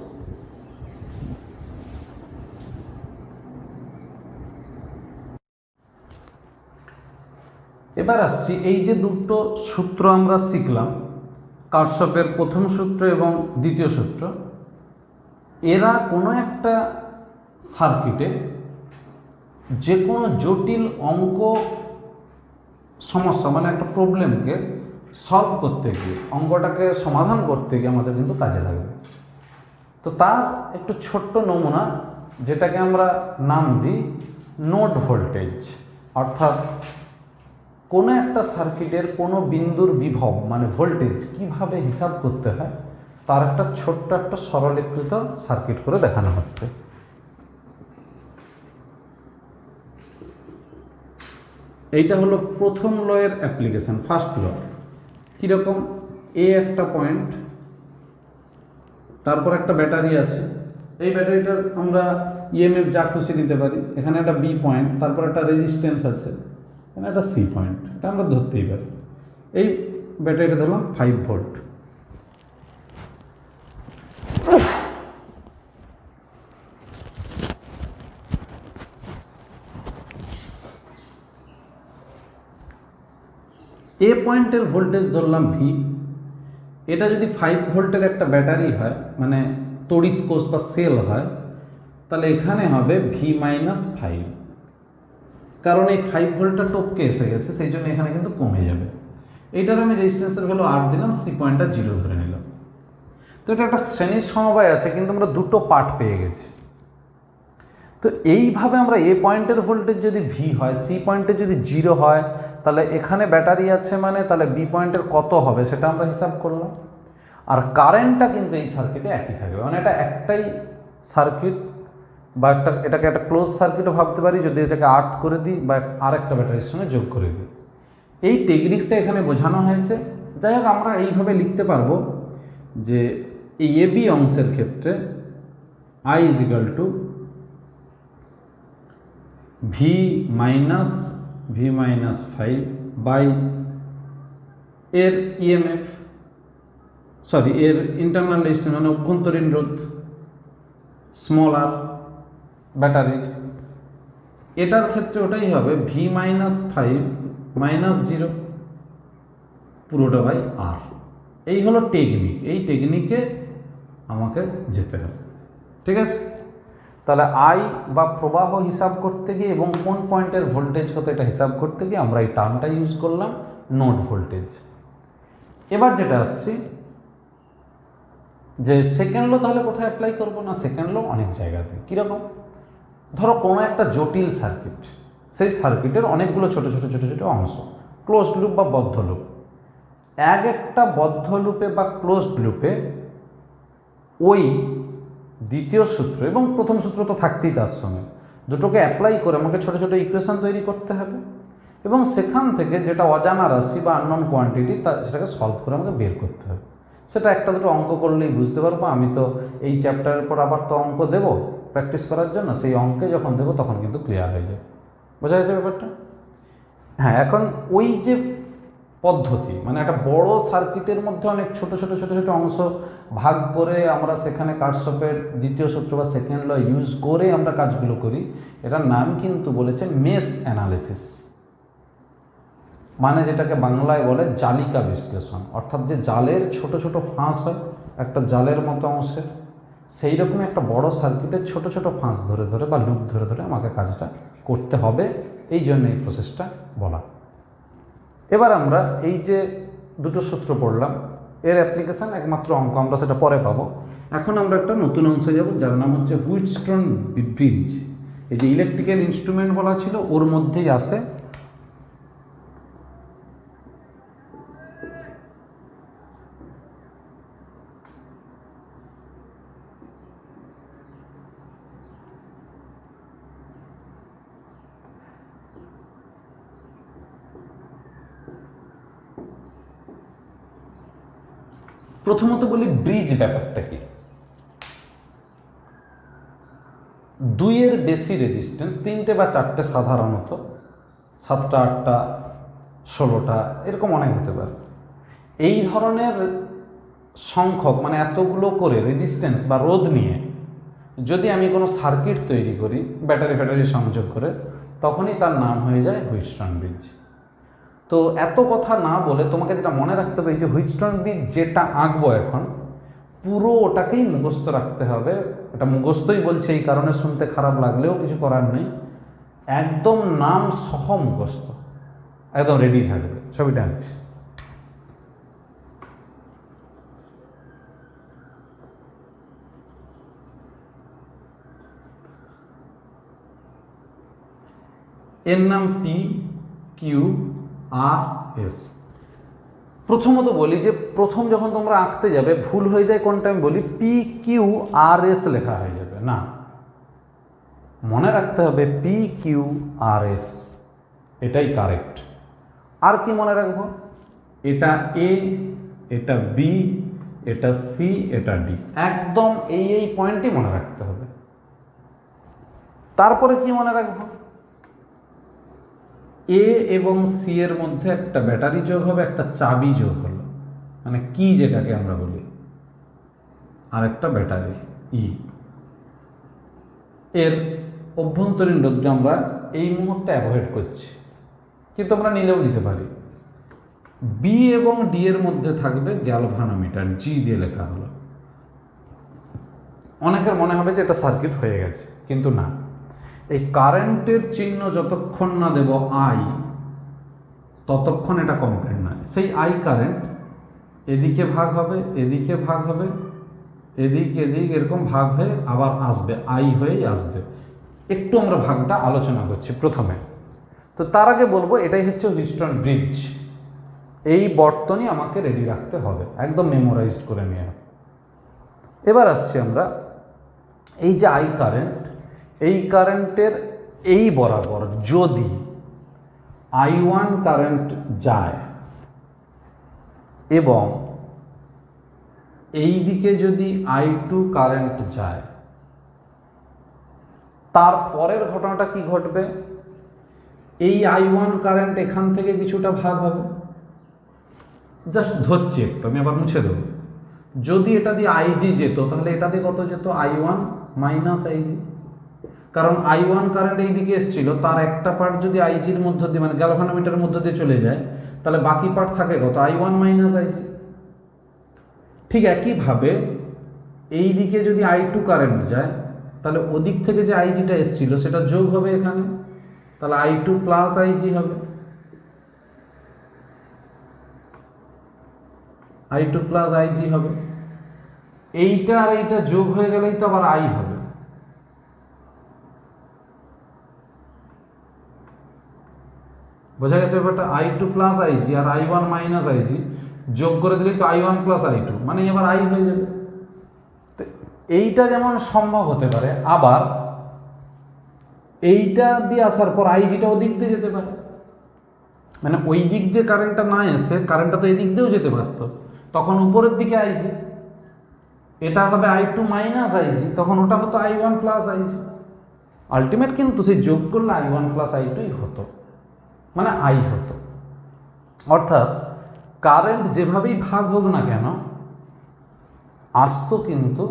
এবার আসছি, এই যে দুটো সূত্র আমরা শিখলাম, কারশফের প্রথম সূত্র এবং দ্বিতীয় সূত্র, এরা কোনো একটা সার্কিটে যে কোনো জটিল অঙ্ক সমস্যা মানে একটা প্রবলেমকে সলভ করতে গিয়ে, অঙ্কটাকে সমাধান করতে গিয়ে আমাদের কিন্তু কাজে লাগবে। তো তার একটু ছোট্ট নমুনা, যেটাকে আমরা নাম দিই নোড ভোল্টেজ, অর্থাৎ কোনো একটা সার্কিটের কোনো বিন্দুর বিভব মানে ভোল্টেজ কিভাবে হিসাব করতে হয় তার একটা ছোট্ট একটা সরলীকৃত সার্কিট করে দেখানো হচ্ছে। এইটা হলো প্রথম লয়ের অ্যাপ্লিকেশন, ফার্স্ট ল। কীরকম, এ একটা পয়েন্ট, তারপর একটা ব্যাটারি আছে, এই ব্যাটারিটার আমরা ইএমএফ যা খুশি দিতে পারি। এখানে একটা বি পয়েন্ট, তারপর একটা রেজিস্ট্যান্স আছে, এখানে একটা সি পয়েন্ট, এটা আমরা ধরতেই পারি। এই ব্যাটারিটা ধরলাম 5 ভোল্ট। এ পয়েন্টের ভোল্টেজ ধরলাম ভি। এটা যদি 5 ভোল্টের একটা ব্যাটারি হয়, মানে তড়িৎ কোষ বা সেল হয়, তাহলে এখানে হবে V-5, কারণ এই 5 ভোল্টটা টপকে এসে গেছে, সেই জন্য এখানে কিন্তু কমে যাবে। এইটার আমি রেজিস্ট্যান্সের ভ্যালু 8 দিলাম, সি পয়েন্টটা 0 ধরে নিলাম। তো এটা একটা শ্রেণীর সমবায় আছে, কিন্তু আমরা দুটো পার্ট পেয়ে গেছি। তো এইভাবে আমরা এ পয়েন্টের ভোল্টেজ যদি ভি হয়, সি পয়েন্টের যদি 0 হয়, তাহলে এখানে ব্যাটারি আছে, মানে তাহলে বি পয়েন্টের কত হবে সেটা আমরা হিসাব করলাম। আর কারেন্টটা কিন্তু এই সার্কিটে একই থাকবে, মানে এটা একটাই সার্কিট, বা এটাকে একটা ক্লোজ সার্কিটও ভাবতে পারি যদি এটাকে আর্থ করে দিই বা আরেকটা ব্যাটারির সঙ্গে যোগ করে দিই। এই টেকনিকটা এখানে বোঝানো হয়েছে। যাই হোক, আমরা এইভাবে লিখতে পারবো যে এই এবি অংশের ক্ষেত্রে I = V-5 বাই এর ইএমএফ, সরি এর ইন্টারনাল রেজিস্ট্যান্স মানে অভ্যন্তরীণ রোধ স্মল আর ব্যাটারির, এটার ক্ষেত্রে ওটাই হবে V-5 -0 পুরোটা বাই আর। এই হলো টেকনিক, এই টেকনিকে আমাকে যেতে হবে। ঠিক আছে, তাহলে আই বা প্রবাহ হিসাব করতে গিয়ে এবং কোন পয়েন্টের ভোল্টেজ কত এটা হিসাব করতে গিয়ে আমরা এই টার্মটা ইউজ করলাম, নোড ভোল্টেজ। এবার যেটা আসছি যে সেকেন্ড লো তাহলে কোথায় অ্যাপ্লাই করবো না, সেকেন্ড লো অনেক জায়গাতে। কীরকম, ধরো কোনো একটা জটিল সার্কিট, সেই সার্কিটের অনেকগুলো ছোট ছোট ছোট ছোট অংশ, ক্লোজড লুপ বা বদ্ধ লুপ। একটা বদ্ধ লুপে বা ক্লোজড লুপে ওই দ্বিতীয় সূত্র এবং প্রথম সূত্র তো থাকছেই তার সঙ্গে, দুটোকে অ্যাপ্লাই করে আমাকে ছোটো ছোটো ইকুয়েশন তৈরি করতে হবে, এবং সেখান থেকে যেটা অজানা রাশি বা আননোন কোয়ান্টিটি সেটাকে সলভ করে আমাকে বের করতে হবে। সেটা একটা দুটো অঙ্ক করলেই বুঝতে পারবো। আমি তো এই চ্যাপ্টারের পর আবার তো অঙ্ক দেবো প্র্যাকটিস করার জন্য, সেই অঙ্কে যখন দেবো তখন কিন্তু ক্লিয়ার হয়ে যাবে। বোঝা গেছে ব্যাপারটা? হ্যাঁ, এখন ওই যে পদ্ধতি, মানে একটা বড় সার্কিটের মধ্যে অনেক ছোট ছোট ছোট ছোট অংশ ভাগ করে আমরা সেখানে কারশফের দ্বিতীয় সূত্র বা সেকেন্ড ল ইউজ করে আমরা কাজগুলো করি, এটার নাম কিন্তু বলেছে মেশ অ্যানালিসিস, মানে যেটাকে বাংলায় বলে জালিকা বিশ্লেষণ। অর্থাৎ যে জালের ছোট ছোট ফাঁস হয় একটা জালের মতো অংশের, সেই রকমই একটা বড় সার্কিটের ছোট ছোট ফাঁস ধরে ধরে বা লুপ ধরে ধরে আমাকে কাজটা করতে হবে, এই জন্য এই প্রসেসটা বলা। এবার আমরা এই যে দুটো সূত্র পড়লাম, এর অ্যাপ্লিকেশান একমাত্র অঙ্ক, আমরা সেটা পরে পাবো। এখন আমরা একটা নতুন অংশে যাব যার নাম হচ্ছে হুইটস্টোন ব্রিজ। এই যে ইলেকট্রিক্যাল ইনস্ট্রুমেন্ট বলা ছিল ওর মধ্যেই আসে প্রথমত বলি ব্রিজ ব্যাপারটা কি। 2-এর বেশি রেজিস্ট্যান্স, 3টে বা 4টে সাধারণত, 7টা 8টা 16টা এরকম অনেক হতে পারে। এই ধরনের সংখ্যক মানে এতগুলো করে রেজিস্ট্যান্স বা রোধ নিয়ে যদি আমি কোনো সার্কিট তৈরি করি ব্যাটারি ফ্যাটারি সংযোগ করে, তখনই তার নাম হয়ে যায় হুইটস্টোন ব্রিজ। তো এত কথা না বলে তোমাকে যেটা মনে রাখতে হবে, যে হুইটস্টোন ব্রিজ যেটা আঁকবো এখন পুরো ওটাকেই মুখস্থ রাখতে হবে। এটা মুখস্থই বলছে এই কারণে শুনতে খারাপ লাগলেও কিছু করার নেই, একদম নাম সহ মুখস্থ, একদম রেডি থাকবে। ছবিটা আনছি। এর নাম পি কিউ আর এস। প্রথমত বলি যে প্রথম যখন তোমরা আঁকতে যাবে ভুল হয়ে যায় কোনটা, আমি বলি পি কিউ আর এস লেখা হয়ে যাবে না, মনে রাখতে হবে পি কিউ আর এস, এটাই কারেক্ট। আর কি মনে রাখবো, এটা এ, এটা বি, এটা সি, এটা ডি, একদম এই পয়েন্টই মনে রাখতে হবে। তারপরে কি মনে রাখবো, এ এবং সি এর মধ্যে একটা ব্যাটারি যোগ হবে, একটা চাবি যোগ হলো, মানে কি যেটাকে আমরা বলি, আর একটা ব্যাটারি ই। এর অভ্যন্তরীণ রোধটা আমরা এই মুহূর্তে অ্যাভয়েড করছি, কিন্তু আমরা নিলেও নিতে পারি। বি এবং ডি এর মধ্যে থাকবে গ্যালভানোমিটার, জি দিয়ে লেখা হলো। অনেকের মনে হবে যে এটা সার্কিট হয়ে গেছে, কিন্তু না, এই কারেন্টের চিহ্ন যতক্ষণ না দেব আই, ততক্ষণ এটা কমপ্লিট নয়। সেই আই কারেন্ট এদিকে ভাগ হবে, এদিকে ভাগ হবে, এদিক এরকম ভাগ হয়ে আবার আসবে, আই হয়েই আসবে। একটু আমরা ভাগটা আলোচনা করছি প্রথমে। তো তার আগে বলবো এটাই হচ্ছে হুইটস্টোন ব্রিজ। এই বর্তনী আমাকে রেডি রাখতে হবে, একদম মেমোরাইজ করে নিয়ে। এবার আসছি আমরা এই যে আই কারেন্ট, এই কারেন্টের এই বরাবর যদি I1 কারেন্ট যায় এবং এই দিকে যদি I2 কারেন্ট যায়, তারপরের ঘটনাটা কি ঘটবে, এই I1 কারেন্ট এখান থেকে কিছুটা ভাগ হবে। জাস্ট ধরছি একটু, আমি আবার মুছে দেবো। যদি এটা দিয়ে আইজি যেত তাহলে এটা দিয়ে কত যেত, I1 মাইনাস আইজি, কারণ I1 কারেন্ট এই দিকে এসেছিল, তার একটা পার্ট যদি আইজির মধ্য দিয়ে মানে গ্যালভানোমিটারের মধ্য দিয়ে চলে যায়, তাহলে বাকি পার্ট থাকে কত, I1 মাইনাস আইজি। ঠিক একইভাবে এই দিকে যদি I2 কারেন্ট যায়, তাহলে ওদিক থেকে যে আইজিটা এসেছিল সেটা যোগ হবে এখানে, তাহলে I2 প্লাস আইজি হবে, I2 প্লাস আইজি হবে। এইটা আর এইটা যোগ হয়ে গেলেই তো আবার আই হবে। বোঝা গেছে ব্যাপারটা, I2 প্লাস আইজি আর I1 মাইনাস আইজি যোগ করে দিলেই তো I1 প্লাস I2, মানে এবার আই হয়ে যাবে। তো এইটা যেমন সম্ভব হতে পারে, আবার এইটা দিয়ে আসার পর আইজিটা ওদিক দিয়ে যেতে পারে, মানে ওই দিক দিয়ে কারেন্টটা না এসে কারেন্টটা তো এই দিক দিয়েও যেতে পারত, তখন উপরের দিকে আইজি, এটা হবে I2 মাইনাস আইজি, তখন ওটা হতো I1 প্লাস আইজি। আলটিমেট কিন্তু সেই যোগ করলে I1 প্লাস I2ই হতো, মানে আই হতো। অর্থাৎ কারেন্ট যেভাবেই ভাগ হোক না কেন আসতো কিন্তু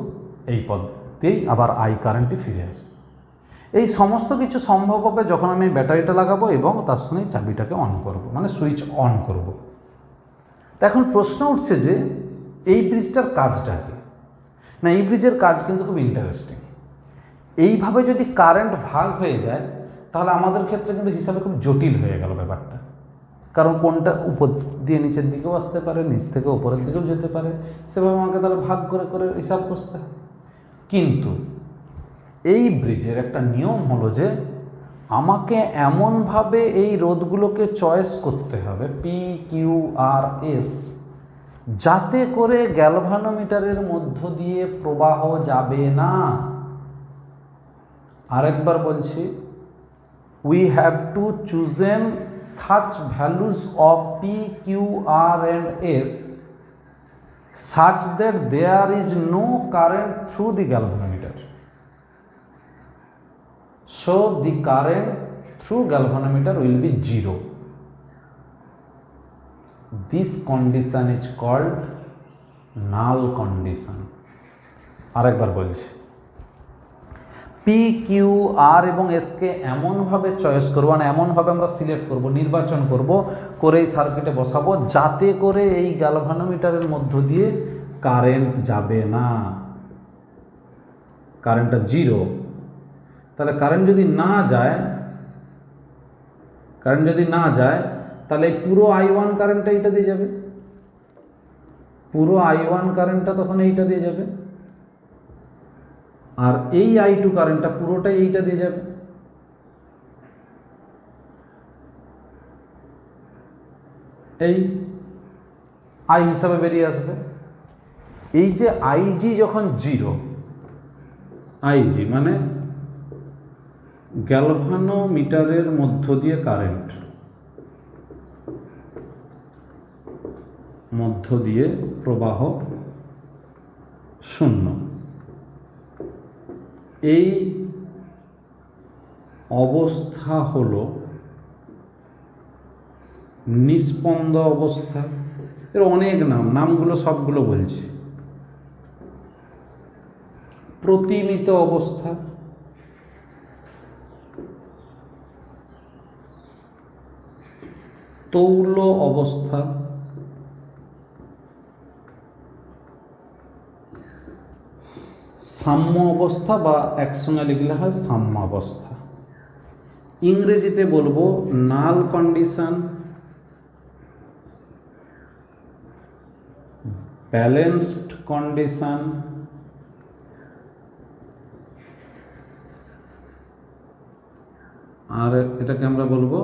এই পদ্ধতিতেই আবার আই কারেন্টই ফিরে আসতো। এই সমস্ত কিছু সম্ভব হবে যখন আমি ব্যাটারিটা লাগাবো এবং তার সঙ্গে চাবিটাকে অন করব, মানে সুইচ অন করব। তো এখন প্রশ্ন উঠছে যে এই ব্রিজটার কাজটা কি না, এই ব্রিজের কাজ কিন্তু খুব ইন্টারেস্টিং। এইভাবে যদি কারেন্ট ভাগ হয়ে যায় তাহলে আমাদের ক্ষেত্রে কিন্তু হিসাবে খুব জটিল হয়ে গেল ব্যাপারটা, কারণ কোনটা উপর দিয়ে নিচের দিকেও আসতে পারে, নিচ থেকে উপরের দিকেও যেতে পারে, সেভাবে আমাকে তাহলে ভাগ করে করে হিসাব করতে হয়। কিন্তু এই ব্রিজের একটা নিয়ম হলো যে আমাকে এমনভাবে এই রোধগুলোকে চয়েস করতে হবে পি কিউ আর এস, যাতে করে গ্যালভানোমিটারের মধ্য দিয়ে প্রবাহ যাবে না। আরেকবার বলছি, we have to chosen such values of P, Q, R and S such that there is no current through the galvanometer. So the current through galvanometer will be 0. This condition is called null condition. আরেকবার বলছি, P Q R এবং SK এমনভাবে choice করবো, মানে এমনভাবে আমরা select করব, নির্বাচন করব, করে এই সার্কিটে বসাবো যাতে করে এই গ্যালভানোমিটারের মধ্য দিয়ে কারেন্ট যাবে না, কারেন্টটা 0। তাহলে কারেন্ট যদি না যায় তাহলে পুরো I1 কারেন্টটা এইটা দিয়ে যাবে, পুরো I1 কারেন্টটা তখন এইটা দিয়ে যাবে, আর এই I2 কারেন্টটা পুরোটাই এইটা দিয়ে যাবে। এই আই হিসাবে বেরিয়ে আসবে। এই যে আইজি যখন 0, আইজি মানে গ্যালভানোমিটারের মধ্য দিয়ে কারেন্ট, মধ্য দিয়ে প্রবাহ 0, এই অবস্থা হলো নিস্পন্দ অবস্থা। এর অনেক নামগুলো সবগুলো বলছি। প্রতিমিত অবস্থা, তৌল অবস্থা, সাম্য অবস্থা বা একসঙ্গে লিখলে হয় সাম্যাবস্থা। ইংরেজিতে বলবো নাল কন্ডিশন, ব্যালেন্সড কন্ডিশন, আর এটাকে আমরা বলবো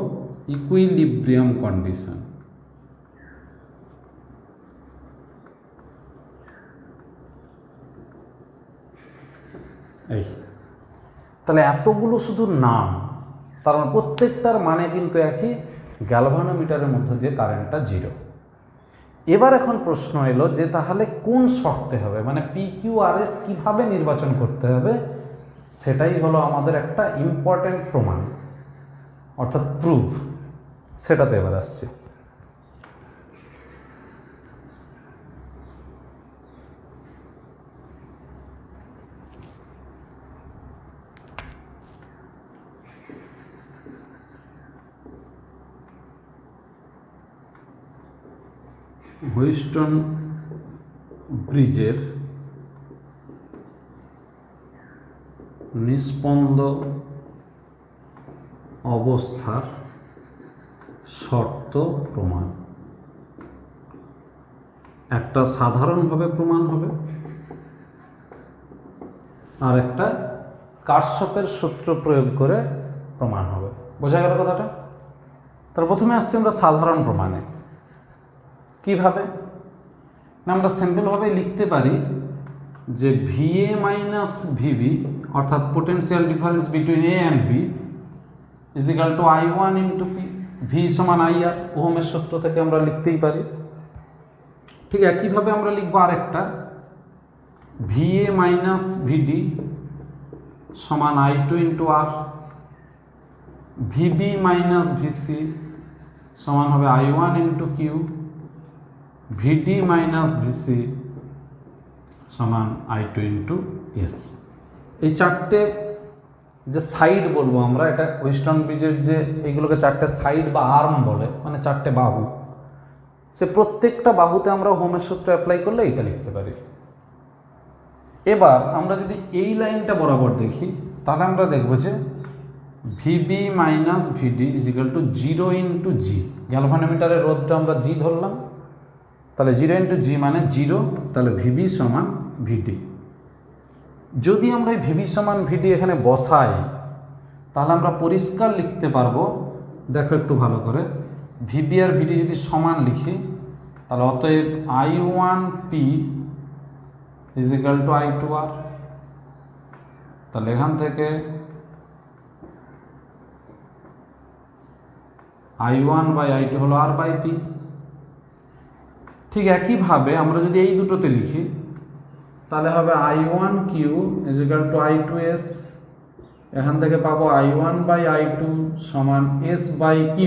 ইকুইলিব্রিয়াম কন্ডিশন। এই তাহলে এতগুলো শুধু নাম, তার মানে প্রত্যেকটার মানে কিন্তু একই, গ্যালভানোমিটারের মধ্য দিয়ে কারেন্টটা 0। এবার এখন প্রশ্ন এলো যে তাহলে কোন শর্তে হবে, মানে PQRS কিভাবে নির্বাচন করতে হবে, সেটাই হলো আমাদের একটা ইম্পর্টেন্ট প্রমাণ, অর্থাৎ প্রুফ। সেটাতে এবার আসছে। হুইস্টন ব্রিজের নিস্পন্দ অবস্থার শর্ত প্রমাণ। একটা সাধারণভাবে প্রমাণ হবে, আর একটা কারশফের সূত্র প্রয়োগ করে প্রমাণ হবে। বোঝা গেল কথাটা? তার প্রথমে আসছি আমরা সাধারণ প্রমাণে। কিভাবে না, আমরা সিম্পলভাবে লিখতে পারি যে VA মাইনাস VB অর্থাৎ potential difference between A and B is equal two I1 into P, V সমান IR, ওহমের সূত্র থেকে আমরা লিখতেই পারি। ঠিক একইভাবে আমরা লিখবো আরেকটা, VA মাইনাস VD সমান I2 into R, VB minus VC সমান হবে I1 into Q, VD minus VC সমান I2 ইন্টু S। এই চারটে যে সাইড বলবো আমরা, এটা হুইস্টন ব্রিজের যে এইগুলোকে চারটে সাইড বা আর্ম বলে, মানে চারটে বাহু, সে প্রত্যেকটা বাহুতে আমরা ওহমের সূত্র অ্যাপ্লাই করলে এটা লিখতে পারি। এবার আমরা যদি এই লাইনটা বরাবর দেখি, তাহলে আমরা দেখবো যে VB minus VD is equal two 0 into G। গ্যালভানোমিটারের রোধটা আমরা G ধরলাম, তাহলে 0 ইন্টু G মানে 0, তাহলে VB সমান VD। যদি আমরা এই VB সমান VD এখানে বসাই, তাহলে আমরা পরিষ্কার লিখতে পারবো। দেখো একটু ভালো করে, VB আর VD যদি সমান লিখি, তাহলে অতএব I1P is equal two I2R। তাহলে এখান থেকে I1 বাই I2 হলো R বাই P। ঠিক একইভাবে আমরা যদি এই দুটোতে লিখি, তাহলে হবে I1Q is equal two I2S। এখান থেকে পাবো I1 বাই I2 সমান S বাই Q।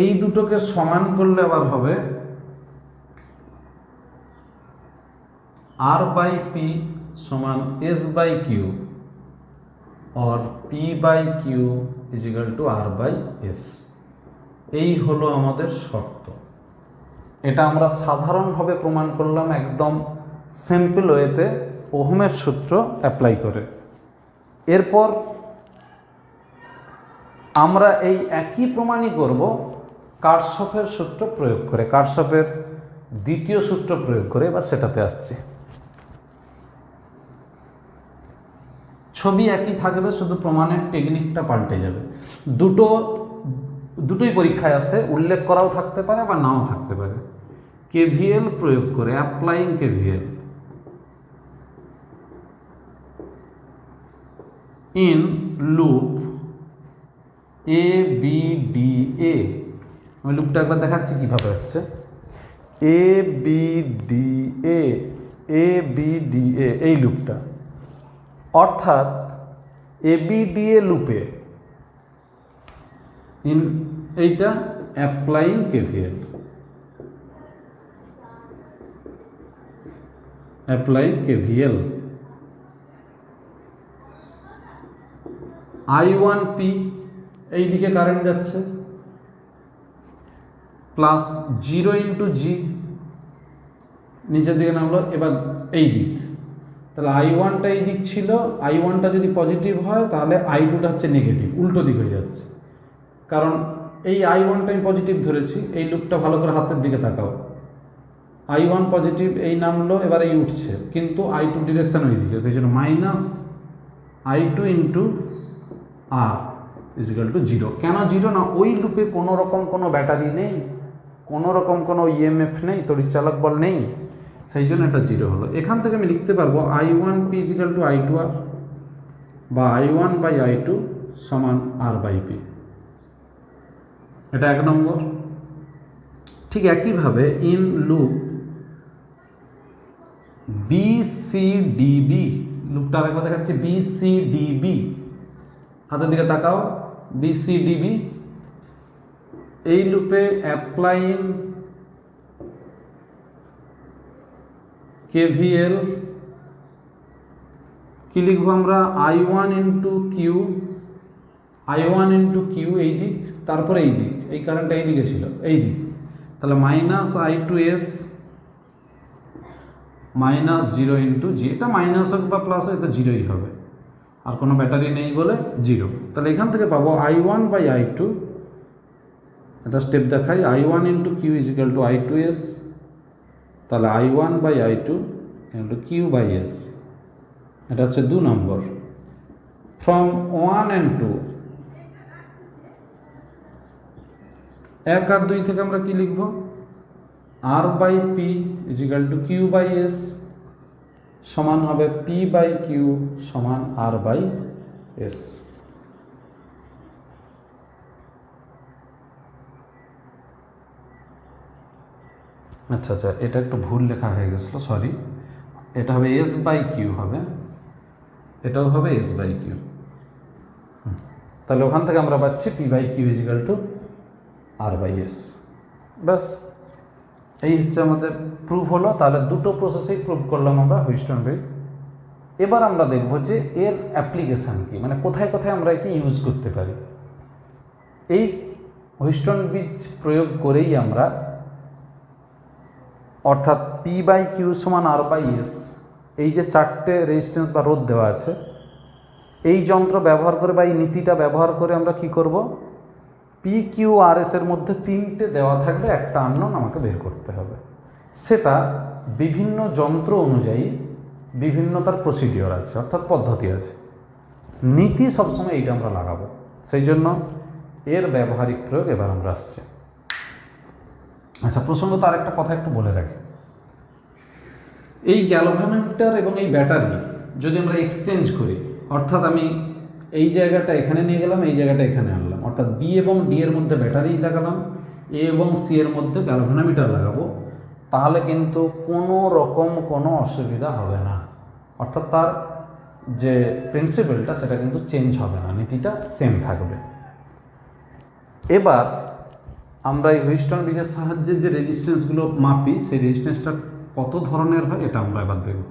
এই দুটোকে সমান করলে আবার হবে R বাই P সমান S বাই Q, और P by Q is equal to R by S। এই হলো আমাদের শর্ত। এটা আমরা সাধারণভাবে প্রমাণ করলাম, একদম সিম্পল ওয়েতে ওহমের সূত্র অ্যাপ্লাই করে। এরপর আমরা এই একই প্রমাণই করব কারশফের সূত্র প্রয়োগ করে, কারশফের দ্বিতীয় সূত্র প্রয়োগ করে। এবার সেটাতে আসছে। ছবি একই থাকবে, শুধু প্রমাণের টেকনিকটা পাল্টে যাবে। দুটো দুটোই পরীক্ষায় আছে, উল্লেখ করাও থাকতে পারে বা নাও থাকতে পারে। কেভিএল প্রয়োগ করে, applying KVL in loop A B D A. আমি লুপটা একবার দেখাচ্ছি কীভাবে হচ্ছে। A B D A, A B D A, এই লুপটা, অর্থাৎ এ বি ডি এ লুপে ইন এইটা applying KVL, applying KVL I1P, এই দিকে কারেন্ট যাচ্ছে, প্লাস 0 ইন্টু জি, নিচের দিকে নামলো, এবার এই দিক, তাহলে I1টা এই দিক ছিল, I1টা যদি পজিটিভ হয় তাহলে I2টা হচ্ছে নেগেটিভ, উল্টো দিক হয়ে যাচ্ছে। কারণ এই I1টা আমি পজিটিভ ধরেছি, এই লুপটা ভালো করে হাতের দিকে তাকাও, I1 পজিটিভ, এই নামলো, এবার এই উঠছে, কিন্তু I2 ডিরেকশন ওই দিকে, সেই জন্য মাইনাস I2 ইন্টু আর ইজিক্যাল টু 0। কেন 0 না, ওই লুপে কোনো রকম কোনো ব্যাটারি নেই, কোনো রকম কোনো ইএমএফ নেই, তড়িৎচালক বল নেই, সেই জন্য এটা 0 হলো। এখান থেকে আমি লিখতে পারবো I1P ইজিক্যাল টু I2R, বা I1 বাই I2 সমান R বাই P। এটা 1 নম্বর। ঠিক একইভাবে ইন লুপ BCDB, লুপটা আরেকবার দেখাচ্ছি, BCDB, হাতের দিকে তাকাও, BCDB, এই লুপে অ্যাপ্লাইং কেভিএল, কি লিখবো আমরা, I1 into Q, I1 into Q এই দিক, তারপরে এই দিক, এই কারেন্টটা এই দিকে ছিল, এই দিক, তাহলে মাইনাস I2S মাইনাস 0 ইন্টু জি, এটা মাইনাস হোক বা প্লাস হোক, এটা 0ই হবে, আর কোনো ব্যাটারি নেই বলে 0। তাহলে এখান থেকে পাবো I1 বাই I2, এটা স্টেপ দেখাই, I1 into Q is equal two I2S, তাহলে I1 by I2 into Q by S, এটা হচ্ছে 2 নম্বর। ফ্রম 1 and 2, 1 আর 2 থেকে আমরা কি লিখব, R by P is equal to Q by S সমান হবে পি বাই কিউ সমান আর বাই এস। আচ্ছা আচ্ছা, এটা একটু ভুল লেখা হয়ে গেছিলো, সরি, এটা হবে এস বাই কিউ হবে, এটাও হবে এস বাই কিউ। তাহলে ওখান থেকে আমরা পাচ্ছি P by Q is equal to R by S. ব্যাস, এই হচ্ছে আমাদের প্রুফ হলো। তাহলে দুটো প্রসেসেই প্রুফ করলাম আমরা হুইটস্টোন ব্রিজ। এবার আমরা দেখব যে এর অ্যাপ্লিকেশান কি, মানে কোথায় কোথায় আমরা একে ইউজ করতে পারি। এই হুইটস্টোন ব্রিজ প্রয়োগ করেই আমরা, অর্থাৎ পি বাই কিউ সমান আর বাই এস, এই যে 4টে রেজিস্ট্যান্স বা রোধ দেওয়া আছে, এই যন্ত্র ব্যবহার করে বা এই নীতিটা ব্যবহার করে আমরা কি করব, পি কিউ আর এস এর মধ্যে 3টে দেওয়া থাকবে, একটা আননোন আমাকে বের করতে হবে। সেটা বিভিন্ন যন্ত্র অনুযায়ী বিভিন্ন তার প্রসিডিওর আছে, অর্থাৎ পদ্ধতি আছে, নীতি সবসময় এইটা আমরা লাগাবো। সেই জন্য এর ব্যবহারিক প্রয়োগ এবার আমরা আসছে। আচ্ছা, প্রসঙ্গত আরেকটা কথা একটু বলে রাখি, এই গ্যালভানোমিটার এবং এই ব্যাটারি যদি আমরা এক্সচেঞ্জ করি, অর্থাৎ আমি এই জায়গাটা এখানে নিয়ে গেলাম, এই জায়গাটা এখানে আনলাম, অর্থাৎ বি এবং ডি এর মধ্যে ব্যাটারি লাগালাম, এ এবং সি এর মধ্যে গ্যালভানোমিটার লাগাবো, তাহলে কিন্তু কোনো রকম কোনো অসুবিধা হবে না। অর্থাৎ তার যে প্রিন্সিপালটা সেটা কিন্তু চেঞ্জ হবে না, নীতিটা সেম থাকবে। এবার আমরা এই হুইটস্টোন ব্রিজের সাহায্যে যে রেজিস্ট্যান্সগুলো মাপি, সেই রেজিস্ট্যান্সটা কত ধরনের হয় এটা আমরা এবার দেখব।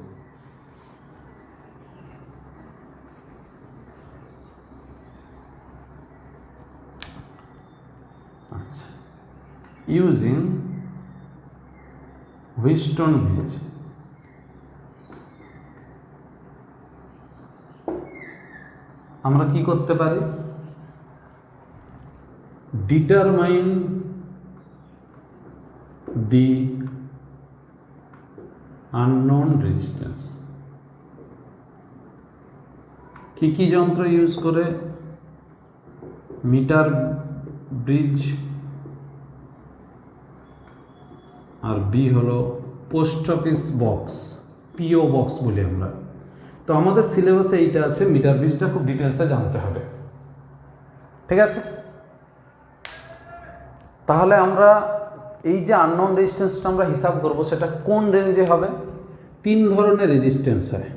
আচ্ছা, ইউজিং হুইটস্টোন ব্রিজ আমরা কি করতে পারি, ডিটারমাইন দি আননোন রেজিস্ট্যান্স। কি কি যন্ত্র ইউজ করে, মিটার ব্রিজ, আর বি হলো post office box, PO box বলি আমরা। তো আমাদের সিলেবাসে এইটা আছে, মিটার ব্রিজটা খুব ডিটেলসে জানতে হবে, ঠিক আছে? তাহলে আমরা এই যে আননোন রেজিস্ট্যান্সটা আমরা হিসাব করব সেটা কোন রেঞ্জে হবে? 3 ধরনের রেজিস্ট্যান্স হয়।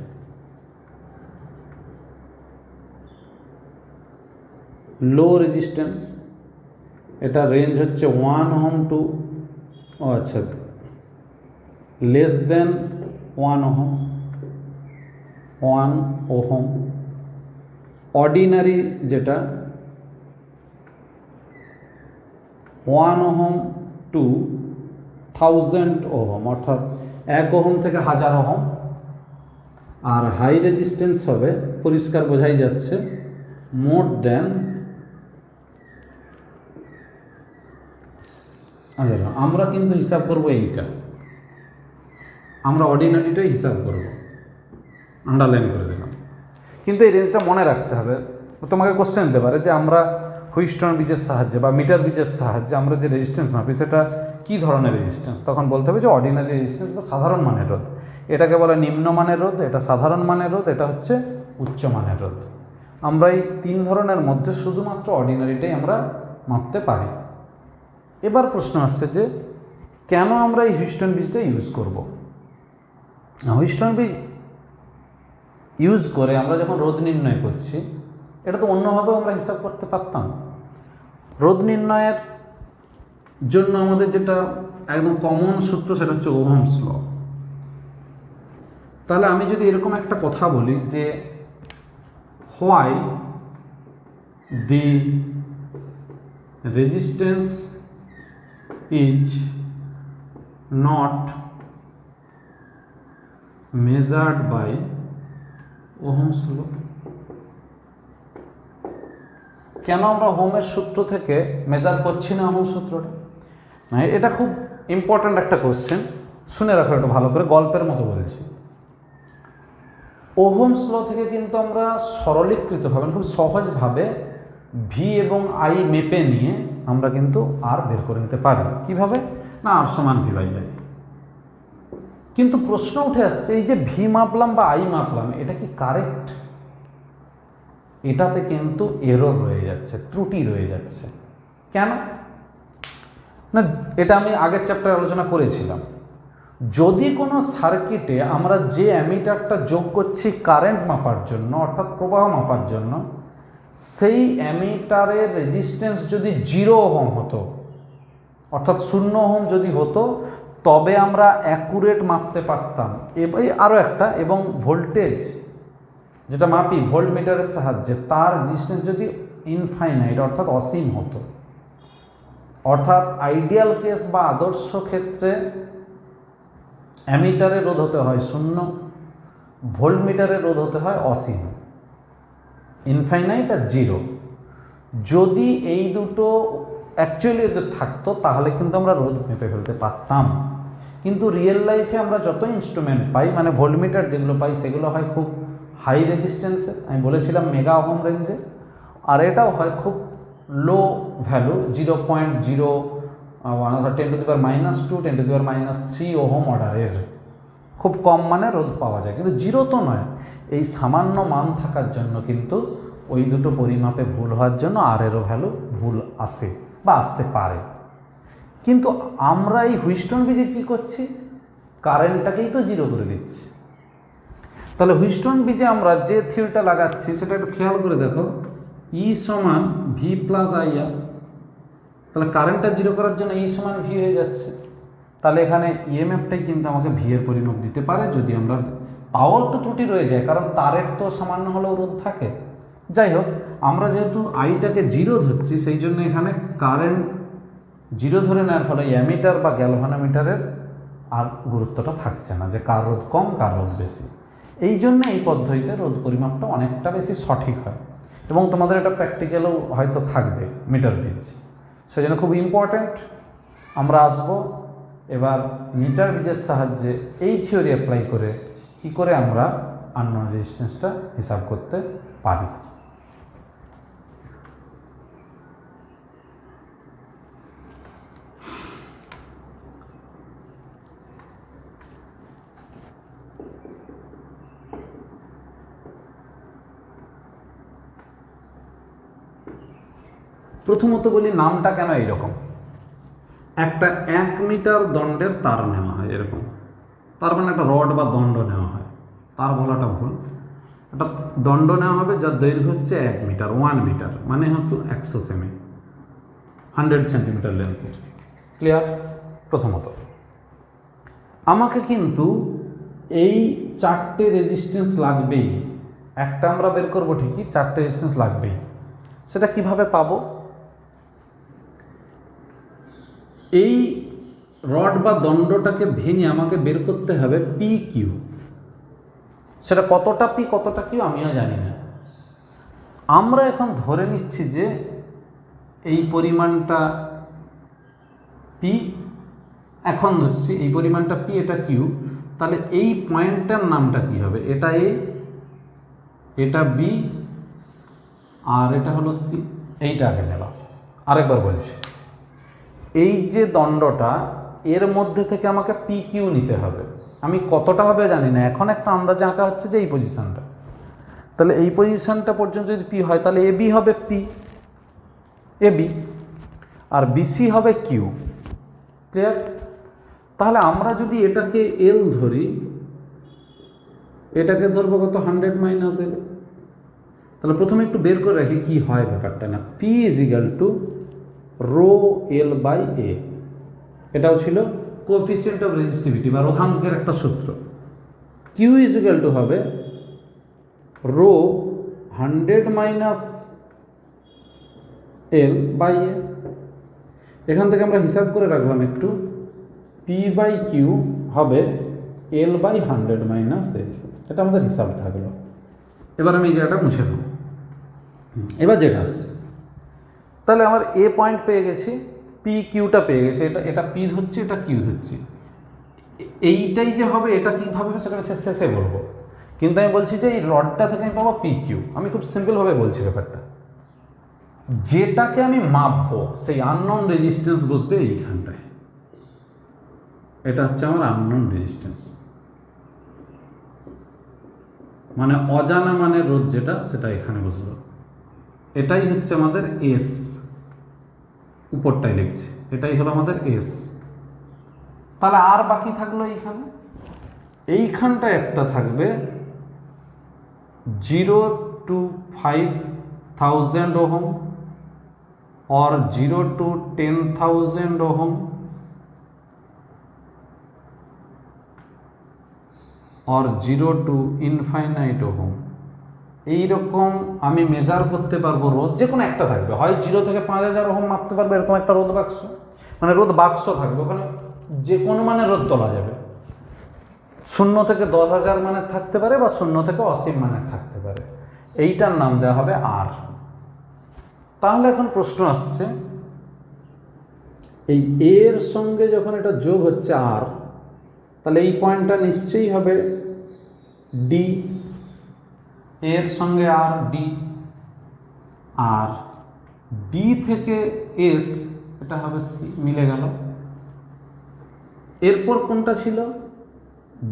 লো রেজিস্ট্যান্স, এটা রেঞ্জ হচ্ছে 1 ওহম টু আচ্ছা less than 1 ohm, 1 ohm. Ordinary যেটা 1 ওহম টু 1000 ওহম, অর্থাৎ 1 ওহম থেকে 1000 ওহম। আর হাই রেজিস্ট্যান্স হবে, পরিষ্কার বোঝাই যাচ্ছে, মোর দেন, আচ্ছা আমরা কিন্তু হিসাব করব এইটা, আমরা অর্ডিনারিটাই হিসাব করব, আন্ডারলাইন করে দিলাম। কিন্তু এই রেঞ্জটা মনে রাখতে হবে। তোমাকে কোশ্চেন দিতে পারে যে আমরা হুইস্টন ব্রিজের সাহায্যে বা মিটার ব্রিজের সাহায্যে আমরা যে রেজিস্ট্যান্স মাপি সেটা কী ধরনের রেজিস্ট্যান্স, তখন বলতে হবে যে অর্ডিনারি রেজিস্ট্যান্স বা সাধারণ মানের রোধ। এটাকে বলে নিম্নমানের রোধ, এটা সাধারণ মানের রোধ, এটা হচ্ছে উচ্চমানের রোধ। আমরা এই 3 ধরনের মধ্যে শুধুমাত্র অর্ডিনারিটাই আমরা মাপতে পারি। এবার প্রশ্ন আসছে যে কেন আমরা এই হুইস্টন ব্রিজটা ইউজ করব? হুইস্টন ব্রিজ ইউজ করে আমরা যখন রোধ নির্ণয় করছি, এটা তো অন্যভাবেও আমরা হিসাব করতে পারতাম। রোধ নির্ণয়ের জন্য আমাদের যেটা একদম কমন সূত্র সেটা হচ্ছে ওহমস ল। তাহলে আমি যদি এরকম একটা কথা বলি যে why the resistance is not measured by Ohm's law. কেন আমরা ওহমের সূত্র থেকে মেজার করছি না ওহম সূত্রটা? না, এটা খুব ইম্পর্ট্যান্ট একটা কোশ্চেন, শুনে রাখো একটু ভালো করে, গল্পের মতো বলেছি। ওহমস ল থেকে কিন্তু আমরা সরলীকৃতভাবে খুব সহজভাবে ভি এবং আই মেপে নিয়ে আমরা কিন্তু আর বের করে নিতে পারি। কিভাবে? না, আর সমান ভি বাই আই। কিন্তু প্রশ্ন উঠে আসছে এই যে ভি মাপলাম বা আই মাপলাম, এটা কি কারেক্ট? এটাতে কিন্তু এরর রয়ে যাচ্ছে, ত্রুটি রয়ে যাচ্ছে। কেন না, এটা আমি আগের চ্যাপ্টারে আলোচনা করেছিলাম। যদি কোনো সার্কিটে আমরা যে অ্যামিটারটা যোগ করছি কারেন্ট মাপার জন্য, অর্থাৎ প্রবাহ মাপার জন্য, সেই অ্যামিটারের রেজিস্ট্যান্স যদি 0 ওহম হতো, অর্থাৎ 0 ওহম যদি হতো, তবে আমরা অ্যাকুরেট মাপতে পারতাম। আরও একটা, এবং ভোল্টেজ যেটা মাপি ভোল্টমিটারের সাহায্যে, তার রেজিস্ট্যান্স যদি ইনফাইনাইট অর্থাৎ অসীম হতো, অর্থাৎ আইডিয়াল কেস বা আদর্শ ক্ষেত্রে অ্যামিটারে রোধ হতে হয় 0, ভোল্টমিটারে রোধ হতে হয় অসীম, ইনফাইনাইট আর 0। যদি এই দুটো অ্যাকচুয়ালি থাকতো তাহলে কিন্তু আমরা রোধ মেপে ফেলতে পারতাম। কিন্তু রিয়েল লাইফে আমরা যত ইনস্ট্রুমেন্ট পাই, মানে ভোল্টমিটার যেগুলো পাই, সেগুলো হয় খুব হাই রেজিস্ট্যান্সে, আমি বলেছিলাম মেগা ওহম রেঞ্জে, আর এটাও হয় খুব লো ভ্যালু, 0.0 10⁻², 10⁻³ ওহম অর্ডারের খুব কম মানে রোধ পাওয়া যায়। কিন্তু 0 তো নয়, এই সামান্য মান থাকার জন্য কিন্তু ওই দুটো পরিমাপে ভুল হওয়ার জন্য আর এরও ভ্যালু ভুল আসে বা আসতে পারে। কিন্তু আমরা এই হুইস্টন ব্রিজে কী করছি? কারেন্টটাকেই তো 0 করে দিচ্ছি। তাহলে হুইস্টন ব্রিজে আমরা যে থিওরিটা লাগাচ্ছি সেটা একটু খেয়াল করে দেখো, ই সমান ভি প্লাস আইআর। তাহলে কারেন্টটা 0 করার জন্য ই সমান ভি হয়ে যাচ্ছে। তাহলে এখানে ইএমএফটাই কিন্তু আমাকে ভি এর পরিমাপ দিতে পারে, যদি আমরা তাও একটু ত্রুটি রয়ে যায়, কারণ তারের তো সামান্য হলেও রোধ থাকে। যাই হোক, আমরা যেহেতু আইটাকে 0 ধরছি, সেই জন্য এখানে কারেন্ট 0 ধরে নেওয়ার ফলে অ্যামিটার বা গ্যালভানোমিটারের আর গুরুত্বটা থাকছে না যে কার রোধ কম কার রোধ বেশি। এই জন্য এই পদ্ধতিতে রোধ পরিমাপটা অনেকটা বেশি সঠিক হয়, এবং তোমাদের এটা প্র্যাকটিক্যালও হয়তো থাকবে মিটার ব্রিজ, সেই জন্য খুব ইম্পর্ট্যান্ট। আমরা আসবো এবার মিটার ব্রিজের সাহায্যে এই থিওরি অ্যাপ্লাই করে কী করে আমরা আননোন রেজিস্ট্যান্সটা হিসাব করতে পারি। প্রথমত বলি নামটা কেন এইরকম। একটা 1 মিটার দণ্ডের তার নেওয়া হয় এরকম, তার মানে একটা রড বা দণ্ড নেওয়া হয়, তার বলাটা ভুল, একটা দণ্ড নেওয়া হবে যার দৈর্ঘ্য হচ্ছে 1 মিটার, 1 মিটার মানে হচ্ছে 100 সেমি, 100 সেন্টিমিটার লেন্থের। ক্লিয়ার? প্রথমত আমাকে কিন্তু এই 4টে রেজিস্ট্যান্স লাগবেই, একটা আমরা বের করবো ঠিকই, 4টে রেজিস্ট্যান্স লাগবেই। সেটা কিভাবে পাবো? এই রড বা দণ্ডটাকে ভেঙে আমাকে বের করতে হবে পি কিউ। সেটা কতটা পি কতটা কিউ আমিও জানি না। আমরা এখন ধরে নিচ্ছি যে এই পরিমাণটা পি, এখন ধরছি এই পরিমাণটা পি, এটা কিউ, তাহলে এই পয়েন্টটার নামটা কি হবে? এটা এ, এটা বি, আর এটা হলো সি। এইটা আগে নিলাম। আরেকবার বলছি, এই যে দণ্ডটা এর মধ্যে থেকে আমাকে পি কিউ নিতে হবে। আমি কতটা হবে জানি না, এখন একটা আন্দাজে আঁকা হচ্ছে যে এই পজিশনটা, তাহলে এই পজিশনটা পর্যন্ত যদি পি হয় তাহলে এ বি হবে P, A B, R BC হবে কিউ। ক্লিয়ার? তাহলে আমরা যদি এটাকে এল ধরি, এটাকে ধরবো কত? 100 মাইনাস এল। তাহলে প্রথমে একটু বের করে রাখি কি হয় ব্যাপারটা, না P is equal to rho L by A. এটাও ছিল কোএফিসিয়েন্ট অফ রেজিস্টিভিটি বা রোধাঙ্কের একটা সূত্র। কিউ ইজ ইকাল টু হবে rho 100 minus L by A. এখান থেকে আমরা হিসাব করে রাখলাম একটু, পি বাই কিউ হবে এল বাই 100 মাইনাস এল। এটা আমাদের হিসাব থাকলো। এবার আমি এই জায়গাটা মুছে দেবো। এবার যেটা আসছে, তাহলে আমার এ পয়েন্ট পেয়ে গেছি, পি কিউটা পেয়ে গেছি, এটা পি ধরছি, এটা কিউ ধরছি। এইটাই যে হবে এটা কীভাবে সেটা শেষে বলবো, কিন্তু আমি বলছি যে এই রডটা থেকে আমি পাবো পি কিউ। আমি খুব সিম্পলভাবে বলছি ব্যাপারটা, যেটাকে আমি মাপবো সেই আননোন রেজিস্ট্যান্স বসবে এইখানটায়। এটা হচ্ছে আমার আননোন রেজিস্ট্যান্স, মানে অজানা মানের রোধ যেটা, সেটা এখানে বসলো। এটাই হচ্ছে আমাদের এস, উপরটাই লিখছি, এটাই হলো আমাদের এস। তাহলে আর বাকি থাকলো এইখানে, এইখানটায় একটা থাকবে 0 to 5000 ওহম और 0 to 10,000 ওহম और 0 to ইনফাইনাইট ওহম। এইরকম আমি মেজার করতে পারবো রোধ, যে কোনো একটা থাকবে, হয় 0 থেকে 5000 ওহম মাপতে পারবো, এরকম একটা রোধ বাক্স, মানে রোধ বাক্স থাকবে, ওখানে যে কোনো মানে রোধ তোলা যাবে। 0 থেকে 10,000 মানের থাকতে পারে, বা 0 থেকে অসীম মানের থাকতে পারে। এইটার নাম দেওয়া হবে আর। তাহলে এখন প্রশ্ন আসছে, এই এর সঙ্গে যখন এটা যোগ হচ্ছে আর, তাহলে এই পয়েন্টটা নিশ্চয়ই হবে ডি, এর সঙ্গে আর ডি, আর ডি থেকে এস এটা হবে সি, মিলে গেল। এরপর কোনটা ছিল?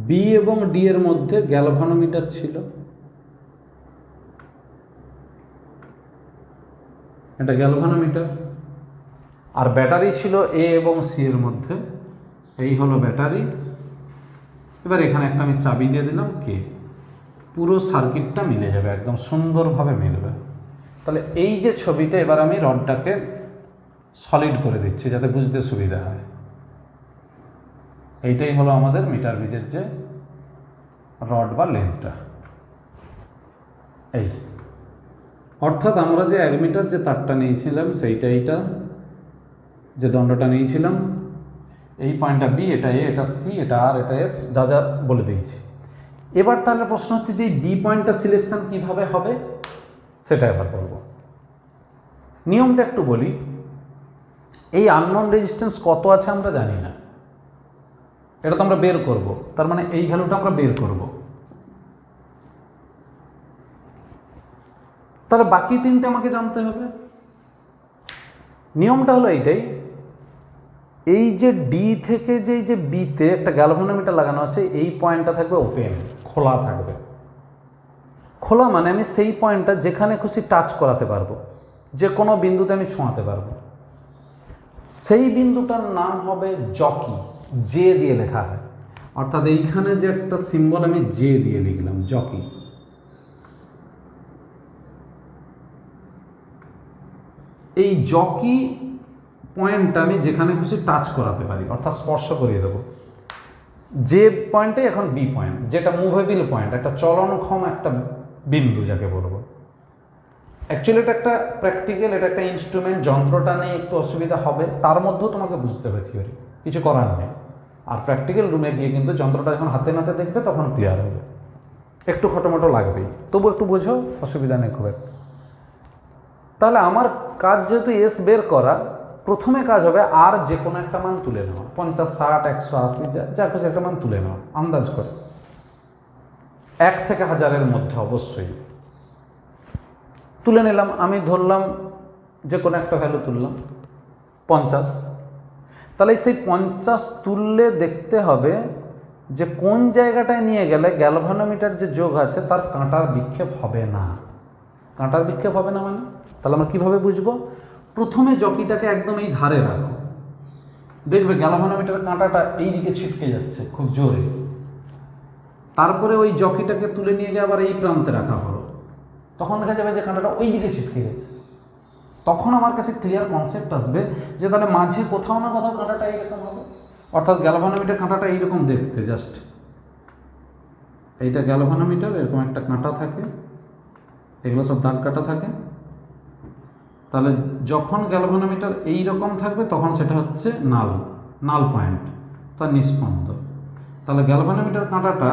বি এবং ডি এর মধ্যে গ্যালভানোমিটার ছিল, এটা গ্যালভানোমিটার। আর ব্যাটারি ছিল এ এবং সি এর মধ্যে, এই হলো ব্যাটারি। এবার এখানে একটা আমি চাবি দিয়ে দিলাম, কে, পুরো সার্কিটটা মিলে যাবে, একদম সুন্দরভাবে মিলবে। তাহলে এই যে ছবিটা, এবার আমি রডটাকে সলিড করে দিচ্ছি যাতে বুঝতে সুবিধা হয়। এইটাই হলো আমাদের মিটার বিজের যে রড বা লেন্থটা। এই অর্থাৎ আমরা যে 1 মিটার যে তারটা নিয়েছিলাম, সেইটা এইটা যে দণ্ডটা নিয়েছিলাম, এই পয়েন্টটা বি, এটা এ, এটা সি, এটা আর, এটা এস, যা যা বলে দিয়েছি। এবার তাহলে প্রশ্ন হচ্ছে যে বি পয়েন্টটা সিলেকশন কিভাবে হবে, সেটা এবার বলব। নিয়মটা একটু বলি, এই আননোন রেজিস্ট্যান্স কত আছে আমরা জানি না, এটা তো আমরা বের করব, তার মানে এই ভ্যালুটা আমরা বের করব। তাহলে বাকি 3টে আমাকে জানতে হবে। নিয়মটা হলো এইটাই, এই যে ডি থেকে যে বিতে একটা গ্যালভানোমিটার লাগানো আছে, এই পয়েন্টটা থাকবে ওপেন, খোলা থাকবে। খোলা মানে আমি সেই পয়েন্টটা যেখানে খুশি টাচ করাতে পারবো, যে কোনো বিন্দুতে আমি ছোঁয়াতে পারবো, সেই বিন্দুটার নাম হবে জকি, জে দিয়ে লেখা হয়। অর্থাৎ এইখানে যে একটা সিম্বল আমি জে দিয়ে লিখলাম, জকি। এই জকি পয়েন্টটা আমি যেখানে খুশি টাচ করাতে পারি, অর্থাৎ স্পর্শ করিয়ে দেবো। যে পয়েন্টে এখন বি পয়েন্ট, যেটা মুভেবল পয়েন্ট, একটা চলনক্ষম একটা বিন্দু যাকে বলবো। অ্যাকচুয়ালি এটা একটা প্র্যাকটিক্যাল, এটা একটা ইনস্ট্রুমেন্ট, যন্ত্রটা নিয়ে একটু অসুবিধা হবে, তার মধ্যেও তোমাকে বুঝতে হবে থিওরি, কিছু করার নেই। আর প্র্যাকটিক্যাল রুমে গিয়ে কিন্তু যন্ত্রটা যখন হাতে নাতে দেখবে তখন ক্লিয়ার হবে, একটু খটোমটো লাগবেই, তবু একটু বোঝো, অসুবিধা নেই খুব একটা। তাহলে আমার কাজ যেহেতু এস বের করা, প্রথমে কাজ হবে আর যে কোনো একটা মান তুলে নেওয়া, 50, 60, 180, যা কিছু একটা মান তুলে নেওয়া আন্দাজ করে, 1 থেকে 1000-এর মধ্যে অবশ্যই তুলে নিলাম। আমি ধরলাম যে কোনো একটা ভ্যালু তুললাম 50। তাহলে সেই 50 তুললে দেখতে হবে যে কোন জায়গাটায় নিয়ে গেলে গ্যালভানোমিটার যে যোগ আছে তার কাঁটার বিক্ষেপ হবে না। কাঁটার বিক্ষেপ হবে না মানে তাহলে আমরা কীভাবে বুঝবো? প্রথমে জকিটাকে একদম এই ধারে রাখো, দেখবে গ্যালভানোমিটারের কাঁটাটা এই দিকে ছিটকে যাচ্ছে খুব জোরে। তারপরে ওই জকিটাকে তুলে নিয়ে গিয়ে আবার এই প্রান্তে রাখা হলো, তখন দেখা যাবে যে কাঁটাটা ওই দিকে ছিটকে যাচ্ছে। তখন আমার কাছে ক্লিয়ার কনসেপ্ট আসবে যে তাহলে মাঝে কোথাও না কোথাও কাঁটাটা এইরকম হবে। অর্থাৎ গ্যালভানোমিটার কাঁটাটা এইরকম দেখতে, জাস্ট এইটা গ্যালভানোমিটার, এরকম একটা কাঁটা থাকে, এগুলো সব দাগ কাটা থাকে। তাহলে যখন গ্যালভানোমিটার এইরকম থাকবে তখন সেটা হচ্ছে নাল পয়েন্ট, তার নিস্পন্দ। তাহলে গ্যালভানোমিটার কাঁটাটা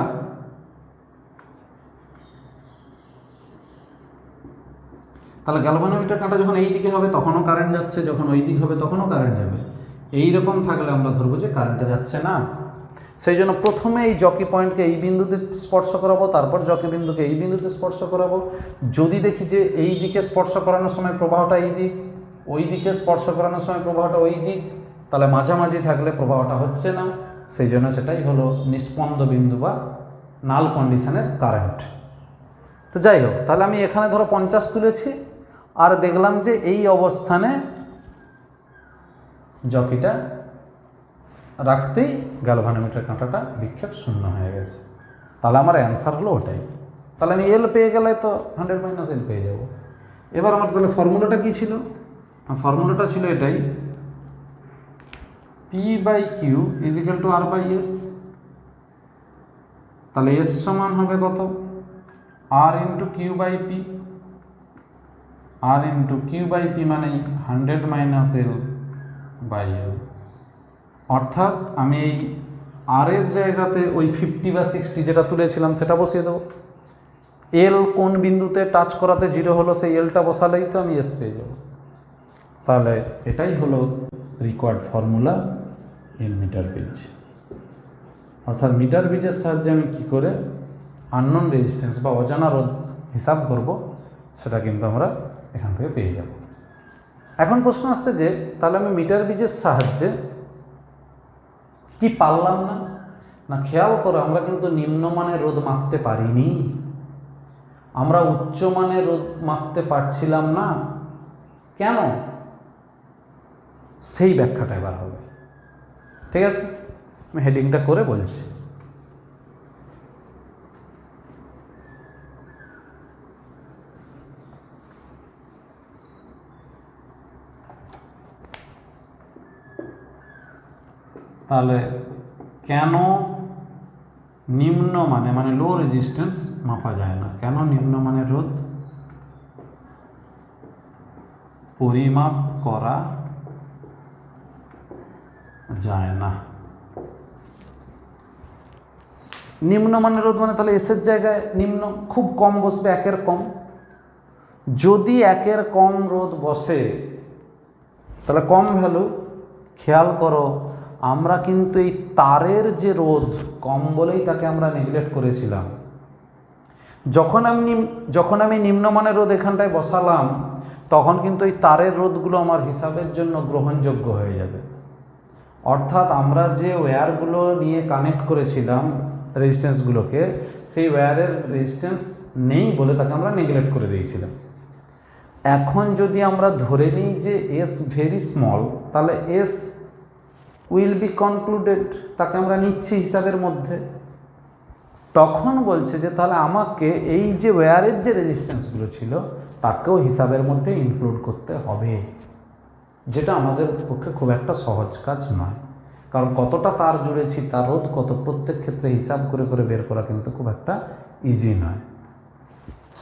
যখন এই দিকে হবে তখনও কারেন্ট যাচ্ছে, যখন ওই দিক হবে তখনও কারেন্ট যাবে। এইরকম থাকলে আমরা ধরবো যে কারেন্টটা যাচ্ছে না। সেই জন্য প্রথমে এই জকি পয়েন্টকে এই বিন্দুতে স্পর্শ করাবো, তারপর জকি বিন্দুকে এই বিন্দুতে স্পর্শ করাবো। যদি দেখি যে এই দিকে স্পর্শ করানোর সময় প্রবাহটা এই দিক, ওই দিকে স্পর্শ করানোর সময় প্রবাহটা ওই দিক, তাহলে মাঝামাঝি থাকলে প্রবাহটা হচ্ছে না, সেই জন্য সেটাই হলো নিস্পন্দ বিন্দু বা নাল কন্ডিশনের কারেন্ট। তো যাই হোক, তাহলে আমি এখানে ধরো 50 তুলেছি, আর দেখলাম যে এই অবস্থানে জকিটা রাখতেই গ্যালভানোমিটার কাঁটাটা বিক্ষেপ শূন্য হয়ে গেছে। তাহলে আমার অ্যান্সার হলো ওটাই। তাহলে আমি এল পেয়ে গেলে তো 100 - এল পেয়ে যাব। এবার আমার তাহলে ফর্মুলাটা কী ছিল? ফর্মুলাটা ছিল এটাই, P/Q = R/S। তাহলে S সমান হবে কত? R × Q/P। R × Q/P মানে 100 - L/L। অর্থাৎ আমি এই আর এর জায়গাতে ওই 50 বা 60 যেটা তুলেছিলাম সেটা বসিয়ে দেবো। এল কোন বিন্দুতে টাচ করাতে 0 হলো সেই এলটা বসালেই তো আমি এস পেয়ে যাব। তাহলে এটাই হলো required formula in metre bridge. অর্থাৎ মিটার ব্রিজের সাহায্যে আমি কী করে আননোন রেজিস্ট্যান্স বা অজানা রোধ হিসাব করব সেটা কিন্তু আমরা এখান থেকে পেয়ে যাব। এখন প্রশ্ন আসছে যে তাহলে আমি মিটার ব্রিজের সাহায্যে কি পারলাম না? খেয়াল করো, আমরা কিন্তু নিম্নমানের রোধ মাপতে পারিনি, আমরা উচ্চমানের রোধ মাপতে পারছিলাম না। কেন? সেই ব্যাখ্যাটা এবার হবে। ঠিক আছে, আমি হেডিংটা করে বলছি। তাহলে কেন নিম্নমানে মানে লো রেজিস্ট্যান্স মাপা যায় না? কেন নিম্নমানের রোধ পরিমাপ করা যায় না? নিম্নমানের রোধ মানে তাহলে এসের জায়গায় নিম্ন খুব কম বসবে, 1-এর কম। যদি 1-এর কম রোধ বসে তাহলে কম ভ্যালু। খেয়াল করো, আমরা কিন্তু এই তারের যে রোধ কম বলেই তাকে আমরা নেগলেক্ট করেছিলাম। যখন আমি নিম্নমানের রোধ এখানটায় বসালাম তখন কিন্তু এই তারের রোধগুলো আমার হিসাবের জন্য গ্রহণযোগ্য হয়ে যাবে। অর্থাৎ আমরা যে ওয়্যারগুলো নিয়ে কানেক্ট করেছিলাম রেজিস্ট্যান্সগুলোকে, সেই ওয়্যারের রেজিস্ট্যান্স নেই বলে তাকে আমরা নেগলেক্ট করে দিয়েছিলাম। এখন যদি আমরা ধরে নিই যে এস ভেরি স্মল, তাহলে এস উইল বি কনক্লুডেড, তাকে আমরা নিচ্ছি হিসাবের মধ্যে। তখন বলছে যে তাহলে আমাকে এই যে ওয়্যারের যে রেজিস্ট্যান্সগুলো ছিল তাকেও হিসাবের মধ্যে ইনক্লুড করতে হবে, যেটা আমাদের পক্ষে খুব একটা সহজ কাজ নয়। কারণ কতটা তার জুড়েছি, তার রোধ কত, প্রত্যেক ক্ষেত্রে হিসাব করে করে বের করা কিন্তু খুব একটা ইজি নয়।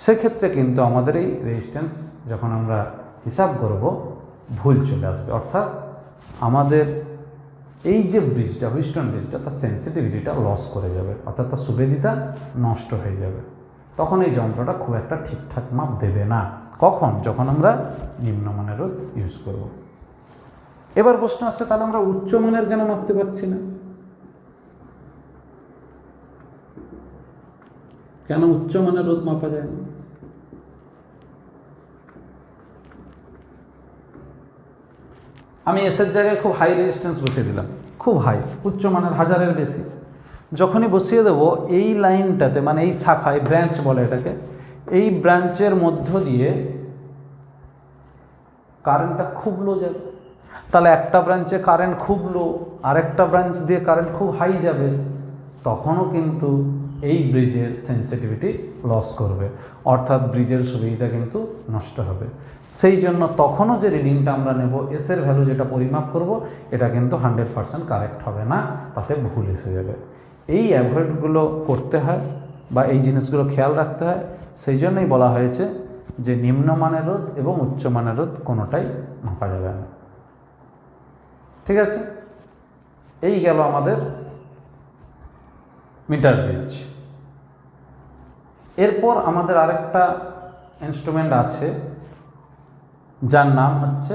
সেক্ষেত্রে কিন্তু আমাদের এই রেজিস্ট্যান্স যখন আমরা হিসাব করব ভুল চলে আসবে, অর্থাৎ আমাদের এই যে ব্রিজটা, হুইস্টন ব্রিজটা, তার সেন্সিটিভিটিটা লস করে যাবে, অর্থাৎ তার সুবিধিটা নষ্ট হয়ে যাবে। তখন এই যন্ত্রটা খুব একটা ঠিকঠাক মাপ দেবে না। কখন? যখন আমরা নিম্নমানের রোধ ইউজ করব। এবার প্রশ্ন আসছে, তাহলে আমরা উচ্চমানের কেন মাপতে পারছি না? কেন উচ্চমানের রোধ মাপা যায় না? আমি এসের জায়গায় খুব হাই রেজিস্ট্যান্স বসিয়ে দিলাম, খুব হাই, উচ্চমানের, 1000-এর বেশি। যখনই বসিয়ে দেবো এই লাইনটাতে, মানে এই শাখায়, ব্রাঞ্চ বলে এটাকে, এই ব্রাঞ্চের মধ্য দিয়ে কারেন্টটা খুব লো যাবে। তাহলে একটা ব্রাঞ্চে কারেন্ট খুব লো, আরেকটা ব্রাঞ্চ দিয়ে কারেন্ট খুব হাই যাবে, তখনও কিন্তু এই ব্রিজের সেন্সিটিভিটি লস করবে, অর্থাৎ ব্রিজের সুবিধা কিন্তু নষ্ট হবে। সেই জন্য তখনও যে রিডিংটা আমরা নেব, এসের ভ্যালু যেটা পরিমাপ করব, এটা কিন্তু 100% কারেক্ট হবে না, তাতে ভুল এসে যাবে। এই অ্যাভয়েডগুলো করতে হয় বা এই জিনিসগুলো খেয়াল রাখতে হয়। সেই জন্যই বলা হয়েছে যে নিম্নমানের রোধ এবং উচ্চমানের রোধ কোনোটাই মাপা যাবে না। ঠিক আছে, এই গেল আমাদের মিটার ব্রিজ। এরপর আমাদের আরেকটা ইনস্ট্রুমেন্ট আছে যার নাম হচ্ছে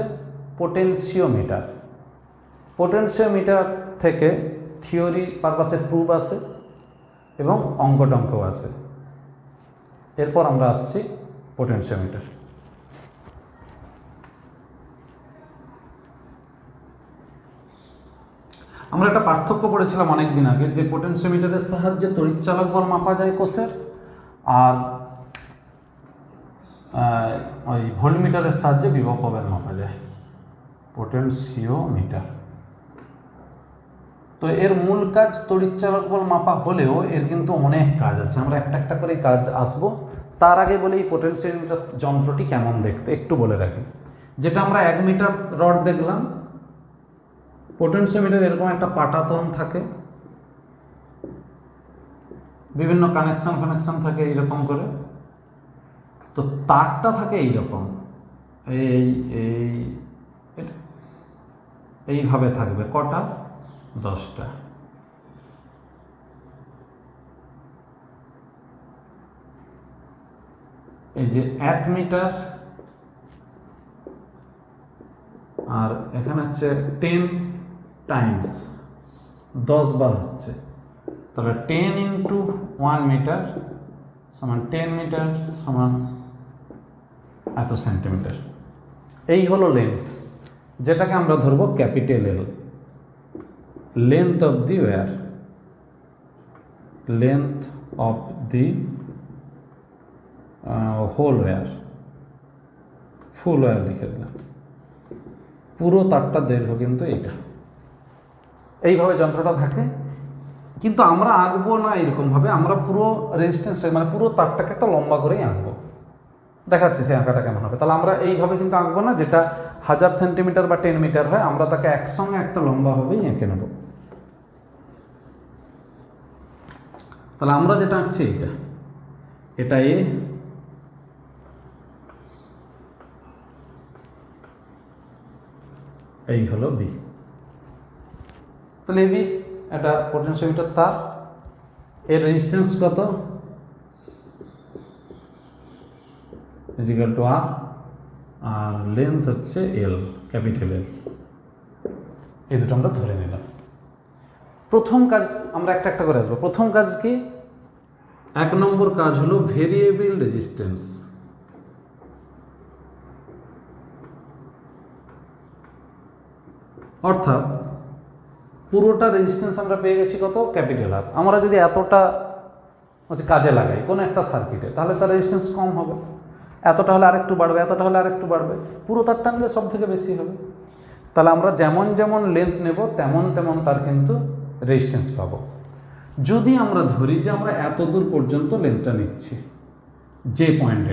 পোটেনশিওমিটার। পোটেনশিওমিটার থেকে থিওরি পারপাসে প্রুফ আছে এবং অঙ্কটঙ্কও আছে। এরপর আমরা আসছি পোটেনশিওমিটার। আমরা একটা পার্থক্য পড়েছিলাম অনেক দিন আগে, যে পোটেনশিওমিটারের সাহায্যে তড়িৎচালক বল মাপা যায় কোষের, আর ওই ভোল্টমিটারের সাহায্যে বিভব প্রভেদ মাপা যায়, পোটেনশিওমিটার। তো এর মূল কাজ তড়িৎচালক বল মাপা হলেও এর কিন্তু অনেক কাজ আছে, আমরা একটা একটা করে কাজ আসবো। তার আগে বলে এই পোটেনশিওমিটার যন্ত্রটি কেমন দেখতে একটু বলে রাখি। যেটা আমরা 1 মিটার রড দেখলাম, পোটেনশিওমিটার এরকম একটা পাটাতন থাকে, বিভিন্ন কানেকশন থাকে এইরকম করে। তো তারটা থাকে এইরকম, এইভাবে থাকবে, কটা? 10টা। এই যে 1 মিটার, আর এখানে হচ্ছে 10 টাইমস, 10 বার হচ্ছে, তাহলে 10 × 1 মিটার সমান 10 মিটার সমান এত সেন্টিমিটার। এই হলো লেন্থ, যেটাকে আমরা ধরবো capital L, length of the wire, length of the whole wire, full wire লিখে দিলাম। পুরো তারটা দৈর্ঘ্য কিন্তু এইটা, এইভাবে যন্ত্রটা থাকে। কিন্তু আমরা আঁকবো না এরকমভাবে, আমরা পুরো রেজিস্ট্যান্স, মানে পুরো তারটাকে একটা লম্বা করেই আঁকবো। দেখাচ্ছি সে আঁকাটা কেমন হবে। তাহলে আমরা এইভাবে কিন্তু আঁকবো না, যেটা 1000 সেন্টিমিটার বা 10 মিটার হয়, আমরা তাকে একসঙ্গে একটা লম্বাভাবেই এঁকে নেব। তাহলে আমরা যেটা আঁকছি এটা এ, এই হলো বি। তাহলে বি এটা পোটেনশিওমিটার তার, এর রেজিস্ট্যান্স কত? ইকুয়াল টু আর, আর লেন্থ হচ্ছে এল, ক্যাপিটাল এল। এই দুটো আমরা ধরে নিলাম। প্রথম কাজ আমরা একটা একটা করে আসবো। প্রথম কাজ কি? 1 নম্বর কাজ হলো ভেরিয়েবল রেজিস্ট্যান্স। অর্থাৎ পুরোটা রেজিস্ট্যান্স আমরা পেয়ে গেছি কত? Capital R. আমরা যদি এতটা কাজে লাগাই কোনো একটা সার্কিটে, তাহলে তার রেজিস্ট্যান্স কম হবে। এতটা হলে আরেকটু বাড়বে, এতটা হলে আরেকটু বাড়বে, পুরো তার টানলে সব থেকে বেশি হবে। তাহলে আমরা যেমন যেমন লেন্থ নেব তেমন তেমন তার কিন্তু রেজিস্ট্যান্স পাবো। যদি আমরা ধরি যে আমরা এত দূর পর্যন্ত লেন্থটা নিচ্ছি, যে পয়েন্ট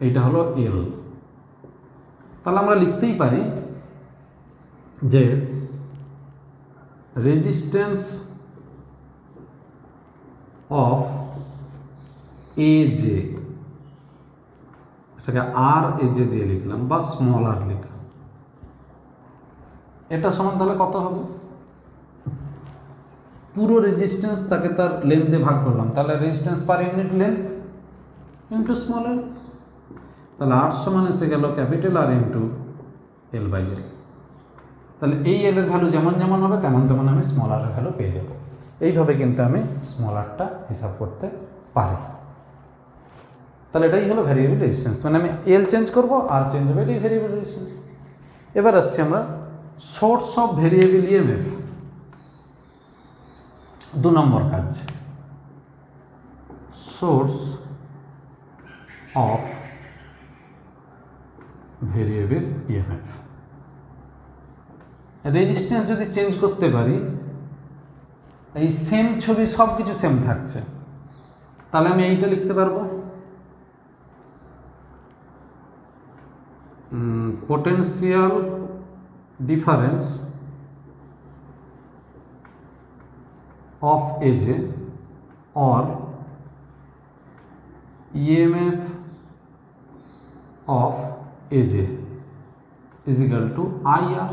এইটা হলো এল, তাহলে আমরা লিখতেই পারি যে রেজিস্ট্যান্স অফ এ জে, এটাকে আর এ জে দিয়ে লিখলাম বা স্মল আর লিখলাম, এটা সমান তাহলে কত হবে? পুরো রেজিস্ট্যান্স তাকে তার লেন্থ দিয়ে ভাগ করলাম, তাহলে resistance per unit length into small L, তাহলে আর সমান এসে গেল capital R into L by L. তাহলে এই এল এর ভ্যালু যেমন যেমন হবে তেমন তেমন আমি স্মল আর এর ভ্যালু পেয়ে যাব। এইভাবে কিন্তু আমি স্মল আরটা হিসাব করতে পারি। তাহলে এটাই হলো ভ্যারিয়েবল রেজিস্ট্যান্স, মানে আমি এল চেঞ্জ করব আর চেঞ্জ হবে, এটাই ভ্যারিয়েবল রেজিস্ট্যান্স। এবার আসছি আমরা সোর্স অফ ভ্যারিয়েবল ইএমএফ, 2 নম্বর কাজ। Source of variable EMF, resistance যদি চেঞ্জ করতে পারি, এই সেম ছবি সব কিছু সেম থাকছে, তাহলে আমি এইটা লিখতে পারবো potential difference of AJ or EMF of AJ is equal to IR।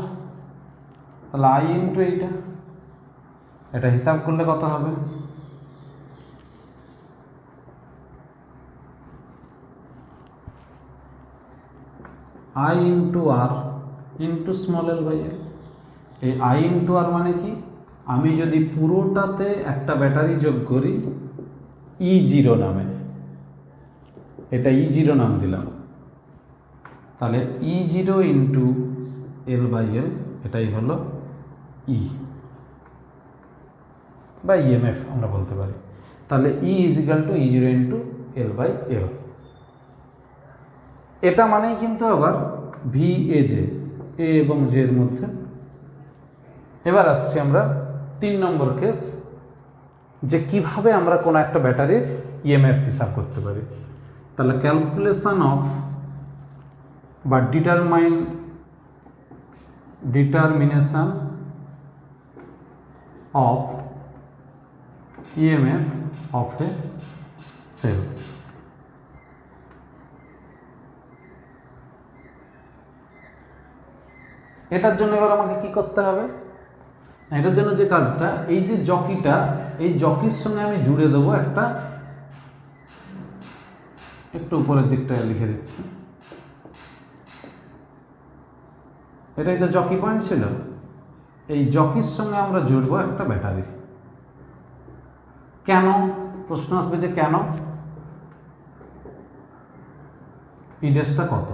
তাহলে I ইন্টু এটা হিসাব করলে কত হবে? I into R into small L by L. এই I ইন্টু আর মানে কি? আমি যদি পুরোটাতে একটা ব্যাটারি যোগ করি E0 নামে, এটা E0 নাম দিলাম, তাহলে E0 ইন্টু এল বাই এল, এটাই হলো ই বা ইএমএফ আমরা বলতে পারি। তাহলে E is equal to E0 into L by L. এটা মানেই কিন্তু আবার ভি এ জে, এ এবং জে এর মধ্যে। এবার আসছি আমরা 3 নম্বর কেস, যে কিভাবে আমরা কোনো একটা ব্যাটারির ইএমএফ হিসাব করতে পারি। তাহলে ক্যালকুলেশন অফ বা determination of EMF of a cell. এটার জন্য এবার আমাকে কি করতে হবে? এটার জন্য যে কাজটা, এই যে জকিটা, এই জকির সঙ্গে আমি জুড়ে দেবো একটা, একটু উপরের দিকটা লিখে দিচ্ছি, এটাই তো জকি পয়েন্ট ছিল। এই জকির সঙ্গে আমরা জুড়বো একটা ব্যাটারি। কেন? প্রশ্ন আসবে যে কেন, ইডেসটা কত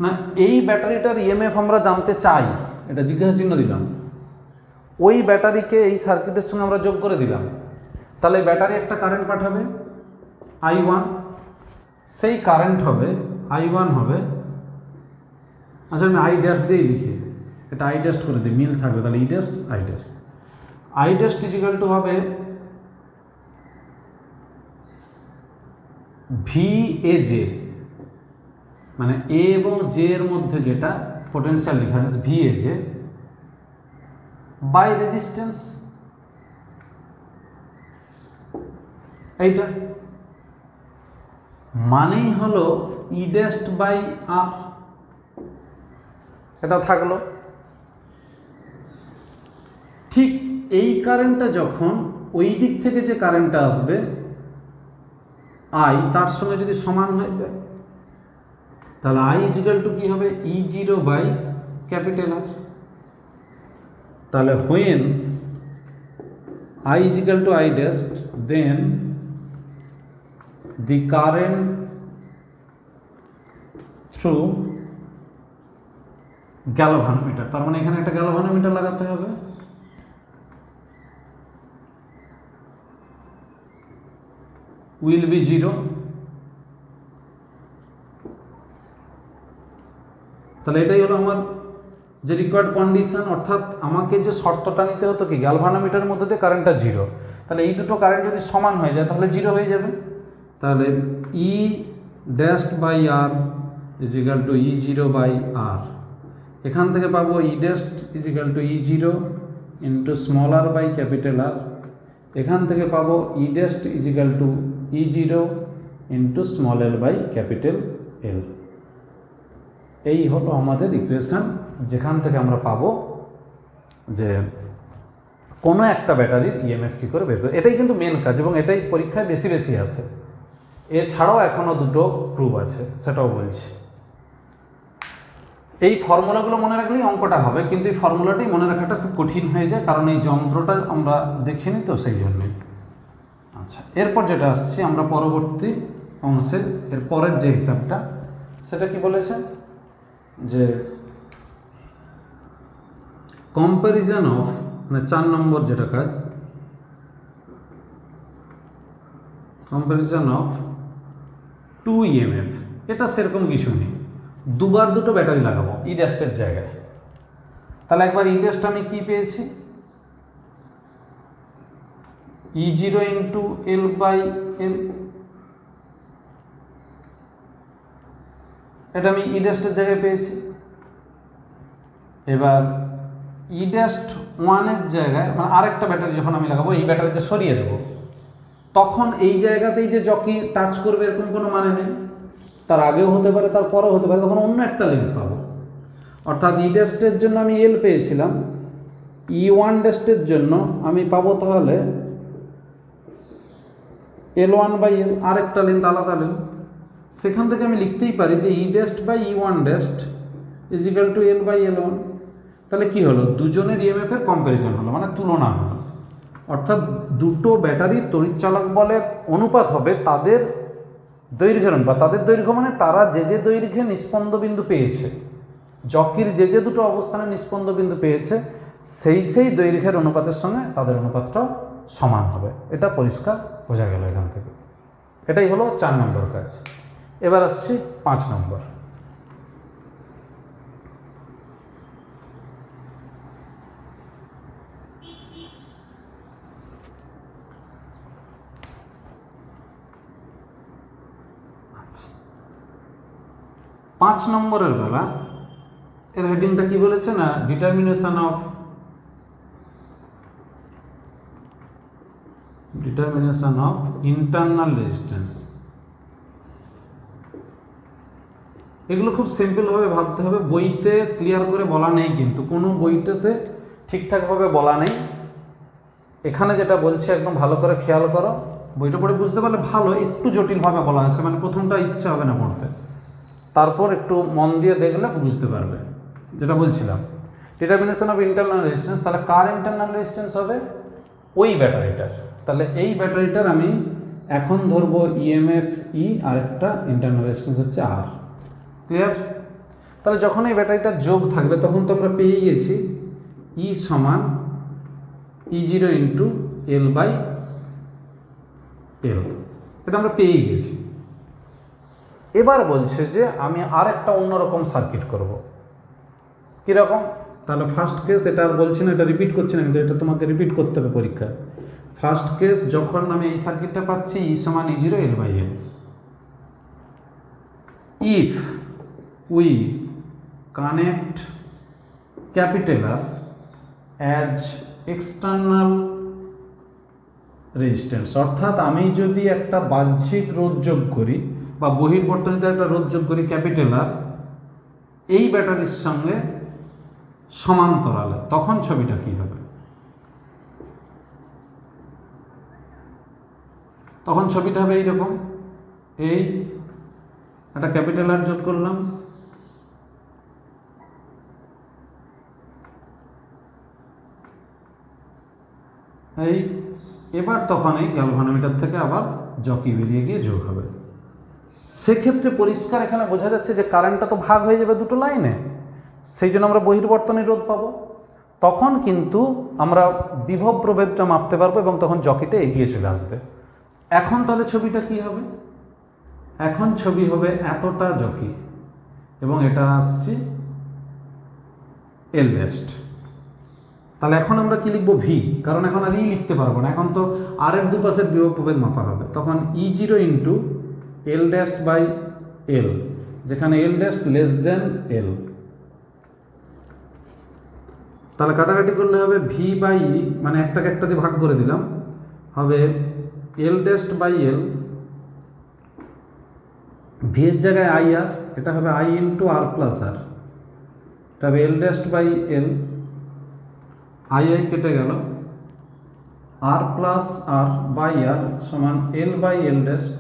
না, এই ব্যাটারিটার ইএমএফ আমরা জানতে চাই, এটা জিজ্ঞাসা চিহ্ন দিলাম। ওই ব্যাটারিকে এই সার্কিটের সঙ্গে আমরা যোগ করে দিলাম, তাহলে ব্যাটারি একটা কারেন্ট পাঠাবে I1, সেই কারেন্ট হবে I1 হবে, আচ্ছা আমি আই ড্যাশ দিয়ে লিখি, এটা আই ড্যাশ করে দিই, মিল থাকবে, তাহলে E dash I dash. I dash equal to হবে ভি এ জে, মানে এ এবং জে এর মধ্যে যেটা potential difference V A J by resistance, এইটা মানেই হলো ই ড্যাশ বাই আর, এটা থাকলো। ঠিক এই কারেন্টটা যখন ওই দিক থেকে যে কারেন্টটা আসবে আই, তার সঙ্গে যদি সমান হয়ে যায়, তাহলে আই ইজ ইকুয়াল টু কি হবে? E0 by capital R. তাহলে when I is equal to I dash, then the current through galvanometer, তার মানে এখানে একটা গ্যালোভানোমিটার লাগাতে হবে। Will be 0। তাহলে এটাই হলো আমার যে রিকোয়ার্ড কন্ডিশন, অর্থাৎ আমাকে যে শর্তটা নিতে হতো কি গ্যালভানোমিটারের মধ্যে দিয়ে কারেন্টটা 0, তাহলে এই দুটো কারেন্ট যদি সমান হয়ে যায় তাহলে 0 হয়ে যাবে। তাহলে E dashed by R is equal to E0 by R, এখান থেকে পাবো E dashed is equal to E0 into small R by capital R, এখান থেকে পাবো E dashed is equal to E0 into small L by capital L. এই হলো আমাদের equation, যেখান থেকে আমরা পাবো যে কোনো একটা ব্যাটারির ইএমএফ কী করে বের করে। এটাই কিন্তু মেন কাজ এবং এটাই পরীক্ষায় বেশি বেশি আসে। এছাড়াও এখনও দুটো প্রুফ আছে, সেটাও বলছি। এই ফর্মুলাগুলো মনে রাখলেই অঙ্কটা হবে, কিন্তু এই ফর্মুলাটাই মনে রাখাটা খুব কঠিন হয়ে যায়, কারণ এই যন্ত্রটা আমরা দেখিনি তো সেই জন্যই। আচ্ছা, এরপর যেটা আসছি আমরা পরবর্তী অংশের এর পরের যে হিসাবটা, সেটা কি বলেছে যে কম্প্যারিজন অফ, মানে 4 নম্বর যেটা কাজ, কম্প্যারিজন অফ 2 ইএমএফ। এটা সেরকম কিছু নেই, দুবার দুটো ব্যাটারি লাগাবো ই ড্যাশের জায়গায়। তাহলে একবার ই ড্যাশটা আমি কি পেয়েছি, E0 into L by L, এটা আমি ই ড্যাশের জায়গায় পেয়েছি। এবার ই ড্যাশ 1-এর জায়গায়, মানে আরেকটা ব্যাটারি যখন আমি লাগাবো, এই ব্যাটারিতে সরিয়ে দেবো, তখন এই জায়গাতেই যে জকি টাচ করবে এরকম কোনো মানে নেই, তার আগেও হতে পারে তার পরেও হতে পারে, তখন অন্য একটা লেন্থ পাবো। অর্থাৎ ই ড্যাশের জন্য আমি এল পেয়েছিলাম, E1 ড্যাশের জন্য আমি পাবো তাহলে L1 বাই এল, আরেকটা লেন্থ, আলাদা লেন্থ। সেখান থেকে আমি লিখতেই পারি যে E dash by E1 dash is equal to L by L1। তাহলে কি হলো, দুজনের ইএমএফ এর কম্প্যারিজন হলো, মানে তুলনা হলো। অর্থাৎ দুটো ব্যাটারির তড়িৎচালক বলের অনুপাত হবে তাদের দৈর্ঘ্যের অনুপাত। তাদের দৈর্ঘ্য মানে তারা যে যে দৈর্ঘ্যে নিস্পন্দ বিন্দু পেয়েছে, জকির যে যে দুটো অবস্থানে নিস্পন্দ বিন্দু পেয়েছে, সেই সেই দৈর্ঘ্যের অনুপাতের সঙ্গে তাদের অনুপাতটা সমান হবে। এটা পরিষ্কার বোঝা গেল এখান থেকে। এটাই হলো 4 নম্বর কাজ। এবার আসছি 5 নম্বর। পাঁচ নম্বরের বেলা এর হেডিংটা কি বলেছে না, ডিটারমিনেশন অফ ইন্টারনাল রেজিস্ট্যান্স। এগুলো খুব সিম্পল ভাবে ভাবতে হবে, বইতে ক্লিয়ার করে বলা নেই, কিন্তু কোনো বইটাতে ঠিকঠাকভাবে বলা নেই। এখানে যেটা বলছে একদম ভালো করে খেয়াল করো, বইটা পড়ে বুঝতে পারলে ভালো। একটু জটিলভাবে বলা আছে, মানে প্রথমটা ইচ্ছা হবে না পড়তে, তারপর একটু মন দিয়ে দেখলে বুঝতে পারবে। যেটা বলছিলাম ডিটারমিনেশন অফ ইন্টারনাল রেজিস্ট্যান্স, তাহলে কার ইন্টারনাল রেজিস্ট্যান্স হবে, ওই ব্যাটারিটার। তাহলে এই ব্যাটারিটার আমি এখন ধরবো ইএমএফ ই, আর একটা ইন্টারনাল রেজিস্ট্যান্স হচ্ছে আর। ক্লিয়ার? তাহলে যখন এই ব্যাটারিটার যোগ থাকবে তখন তো আমরা পেয়ে গেছি ই সমান E0 into L by L, এটা আমরা পেয়ে গেছি। এবার বলছে যে আমি আর একটা অন্যরকম সার্কিট করব। কীরকম? তাহলে ফার্স্ট কেস, এটা আর বলছি না, এটা রিপিট করছি না, কিন্তু এটা তোমাকে রিপিট করতে হবে পরীক্ষায়। ফার্স্ট কেস, যখন আমি এই সার্কিটটা পাচ্ছি ই সমান E0 L by L, if we connect capital R as external resistance, অর্থাৎ আমি যদি একটা বাহ্যিক রোধ যোগ করি বা বহির্বর্তনীতে একটা রোধ যোগ করি ক্যাপিটাল আর এই ব্যাটারির সঙ্গে সমান্তরালে, তখন ছবিটা কি হবে? তখন ছবিটা হবে এইরকম। এই একটা ক্যাপিটাল আর যোগ করলাম, এই এবার তখন এই গ্যালভানোমিটার থেকে আবার জকি বেরিয়ে গিয়ে যোগ হবে। সেক্ষেত্রে পরিষ্কার এখানে বোঝা যাচ্ছে যে কারেন্টটা তো ভাগ হয়ে যাবে দুটো লাইনে, সেই জন্য আমরা বহির্বর্তনী রোধ পাবো। তখন কিন্তু আমরা বিভব প্রভেদটা মাপতে পারবো এবং তখন জকিটা এগিয়ে চলে আসবে। এখন তাহলে ছবিটা কি হবে? এখন ছবি হবে এতটা জকি এবং এটা আসছে এল ড্যাস্ট। তাহলে এখন আমরা কি লিখবো? ভি, কারণ এখন আর ই লিখতে পারবো না, এখন তো আর এর দুপাশের বিভব প্রভেদ মাপা হবে। তখন E zero into L dashed by L, যেখানে এল ড্যাস্ট লেস দেন এল। তাহলে কাটাকাটি করলে হবে ভি বাই ই, মানে একটাকে একটা দিয়ে ভাগ করে দিলাম, হবে এল ড্যাস্ট বাই এল, ভি এর জায়গায় আই আর, এটা হবে আই ইন্টু আর প্লাস আর, এটা হবে এল dashed by L, I I কেটে গেল, আর প্লাস আর বাই আর সমান এল বাই এল ড্যাস্ট।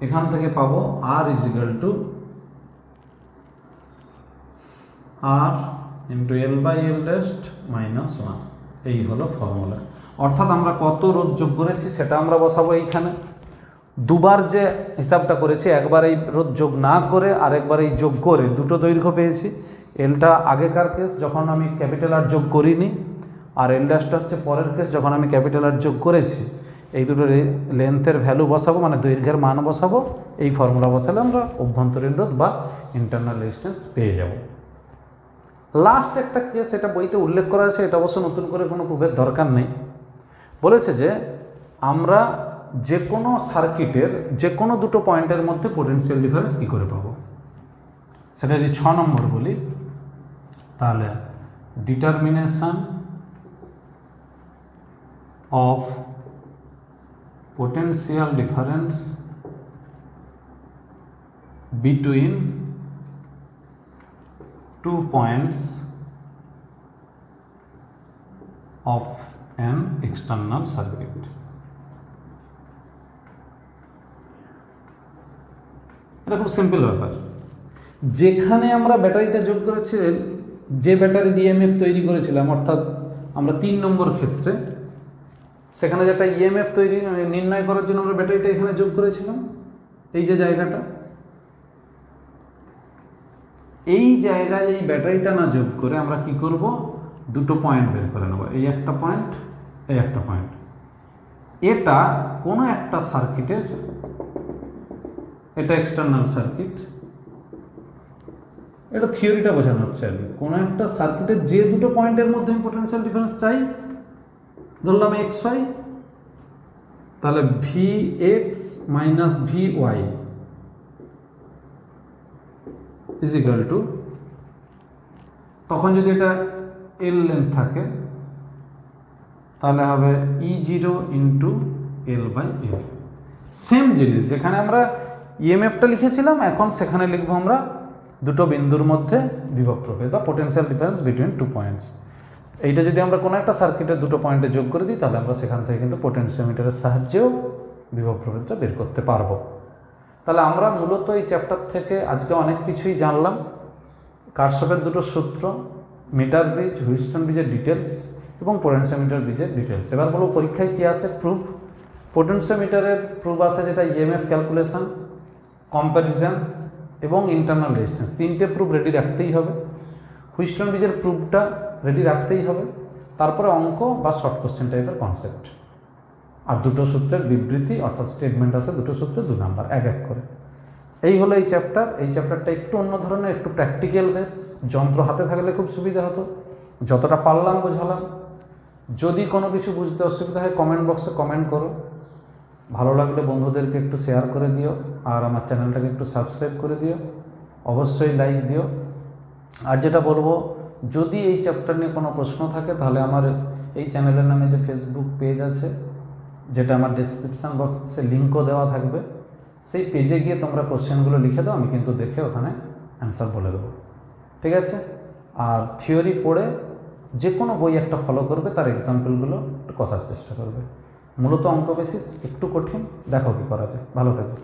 এখান থেকে পাবো R is equal to R into L by L dashed minus one. এই হলো ফর্মুলা। অর্থাৎ আমরা কত রোধ যোগ করেছি সেটা আমরা বসাবো এইখানে। দুবার যে হিসাবটা করেছি, একবার এই রোধ যোগ না করে আর একবার এই যোগ করে দুটো দৈর্ঘ্য পেয়েছি। এলটা আগেকার কেস যখন আমি ক্যাপিটাল আর যোগ করিনি, আর এল ড্যাশটা হচ্ছে পরের কেস যখন আমি ক্যাপিটাল আর যোগ করেছি। এই দুটো লেন্থের ভ্যালু বসাবো, মানে দৈর্ঘ্যের মান বসাবো। এই ফর্মুলা বসালে আমরা অভ্যন্তরীণ রোধ বা ইন্টারনাল রেজিস্ট্যান্স পেয়ে যাব। লাস্ট একটা কেস, এটা বইতে উল্লেখ করা আছে, এটা অবশ্য নতুন করে কোনো প্রুফের দরকার নেই। বলেছে যে আমরা যে কোনো সার্কিটের যে কোনো দুটো পয়েন্টের মধ্যে পোটেনশিয়াল ডিফারেন্স কী করে পাবো, সেটা যদি 6 নম্বর বলি, তাহলে determination of potential difference between two points of an external circuit. এটা খুব সিম্পল ব্যাপার। যেখানে আমরা ব্যাটারিটা যোগ করেছি, যে ব্যাটারি ইএমএফ তৈরি করেছিলাম, অর্থাৎ আমরা 3 নম্বর ক্ষেত্রে সেখানে যেটা ইএমএফ তৈরি নির্ণয় করার জন্য আমরা ব্যাটারিটা এখানে যোগ করেছিলাম, এই যে জায়গাটা, এই জায়গায় এই ব্যাটারিটা না যোগ করে আমরা কি করব? দুটো পয়েন্ট বের করে নেব, এই একটা পয়েন্ট, এই একটা পয়েন্ট। এটা কোনো একটা সার্কিটের, এটা এক্সটার্নাল সার্কিট, এটা থিওরিটা বোঝানো হচ্ছে আর কি। কোনো একটা সার্কিটের যে দুটো পয়েন্টের মধ্যে আমি পোটেনশিয়াল ডিফারেন্স চাই, ধরলাম এক্স ওয়াই, তাহলে V X minus V Y is equal to, তখন যদি এটা এল লেন্থ থাকে তাহলে হবে E zero into L by L. Same জিনিস, যেখানে আমরা ইএমএফটা লিখেছিলাম, এখন সেখানে লিখবো আমরা দুটো বিন্দুর মধ্যে বিভব প্রভেদ বা potential difference between two points. এইটা যদি আমরা কোনো একটা সার্কিটের দুটো পয়েন্টে যোগ করে দিই, তাহলে আমরা সেখান থেকে কিন্তু পোটেনশিওমিটারের সাহায্যেও বিভব প্রভেদটা বের করতে পারবো। তাহলে আমরা মূলত এই চ্যাপ্টার থেকে আজকে অনেক কিছুই জানলাম। কারশফের দুটো সূত্র, মিটার ব্রিজ, হুইটস্টোন ব্রিজের ডিটেলস এবং পোটেনশিওমিটার ব্রিজের ডিটেলস। এবার বলবো পরীক্ষায় কী আসে প্রুফ। পোটেনশিওমিটারের প্রুফ আসে যেটা ইএমএফ ক্যালকুলেশন, কম্প্যারিজন এবং ইন্টারনাল রেজিস্ট্যান্স। 3টে প্রুফ রেডি রাখতেই হবে। হুইটস্টোন ব্রিজের প্রুফটা রেডি রাখতেই হবে। তারপরে অঙ্ক বা শর্ট কোশ্চেন টাইপের কনসেপ্ট, আর দুটো সূত্রের বিবৃতি অর্থাৎ স্টেটমেন্ট আছে, দুটো সূত্রে 2 নাম্বার, এক এক করে। এই হলো এই চ্যাপ্টার। এই চ্যাপ্টারটা একটু অন্য ধরনের, একটু প্র্যাকটিক্যাল বেস। যন্ত্র হাতে থাকলে খুব সুবিধা হতো, যতটা পারলাম বোঝালাম। যদি কোনো কিছু বুঝতে অসুবিধা হয় কমেন্ট বক্সে কমেন্ট করো। ভালো লাগলে বন্ধুদেরকে একটু শেয়ার করে দিও, আর আমার চ্যানেলটাকে একটু সাবস্ক্রাইব করে দিও, অবশ্যই লাইক দিও। আর যেটা বলবো, যদি এই চ্যাপ্টার নিয়ে কোনো প্রশ্ন থাকে তাহলে আমার এই চ্যানেলের নামে যে ফেসবুক পেজ আছে, যেটা আমার ডেসক্রিপশান বক্সে লিঙ্কও দেওয়া থাকবে, সেই পেজে গিয়ে তোমরা কোশ্চেনগুলো লিখে দাও, আমি কিন্তু দেখে ওখানে অ্যান্সার বলে দেবো। ঠিক আছে? আর থিওরি পড়ে যে কোনো বই একটা ফলো করবে, তার এক্সাম্পলগুলো একটু কষার চেষ্টা করবে। মূলত অঙ্ক বেসিস একটু কঠিন, দেখো কী করা যায়। ভালো থাকবে।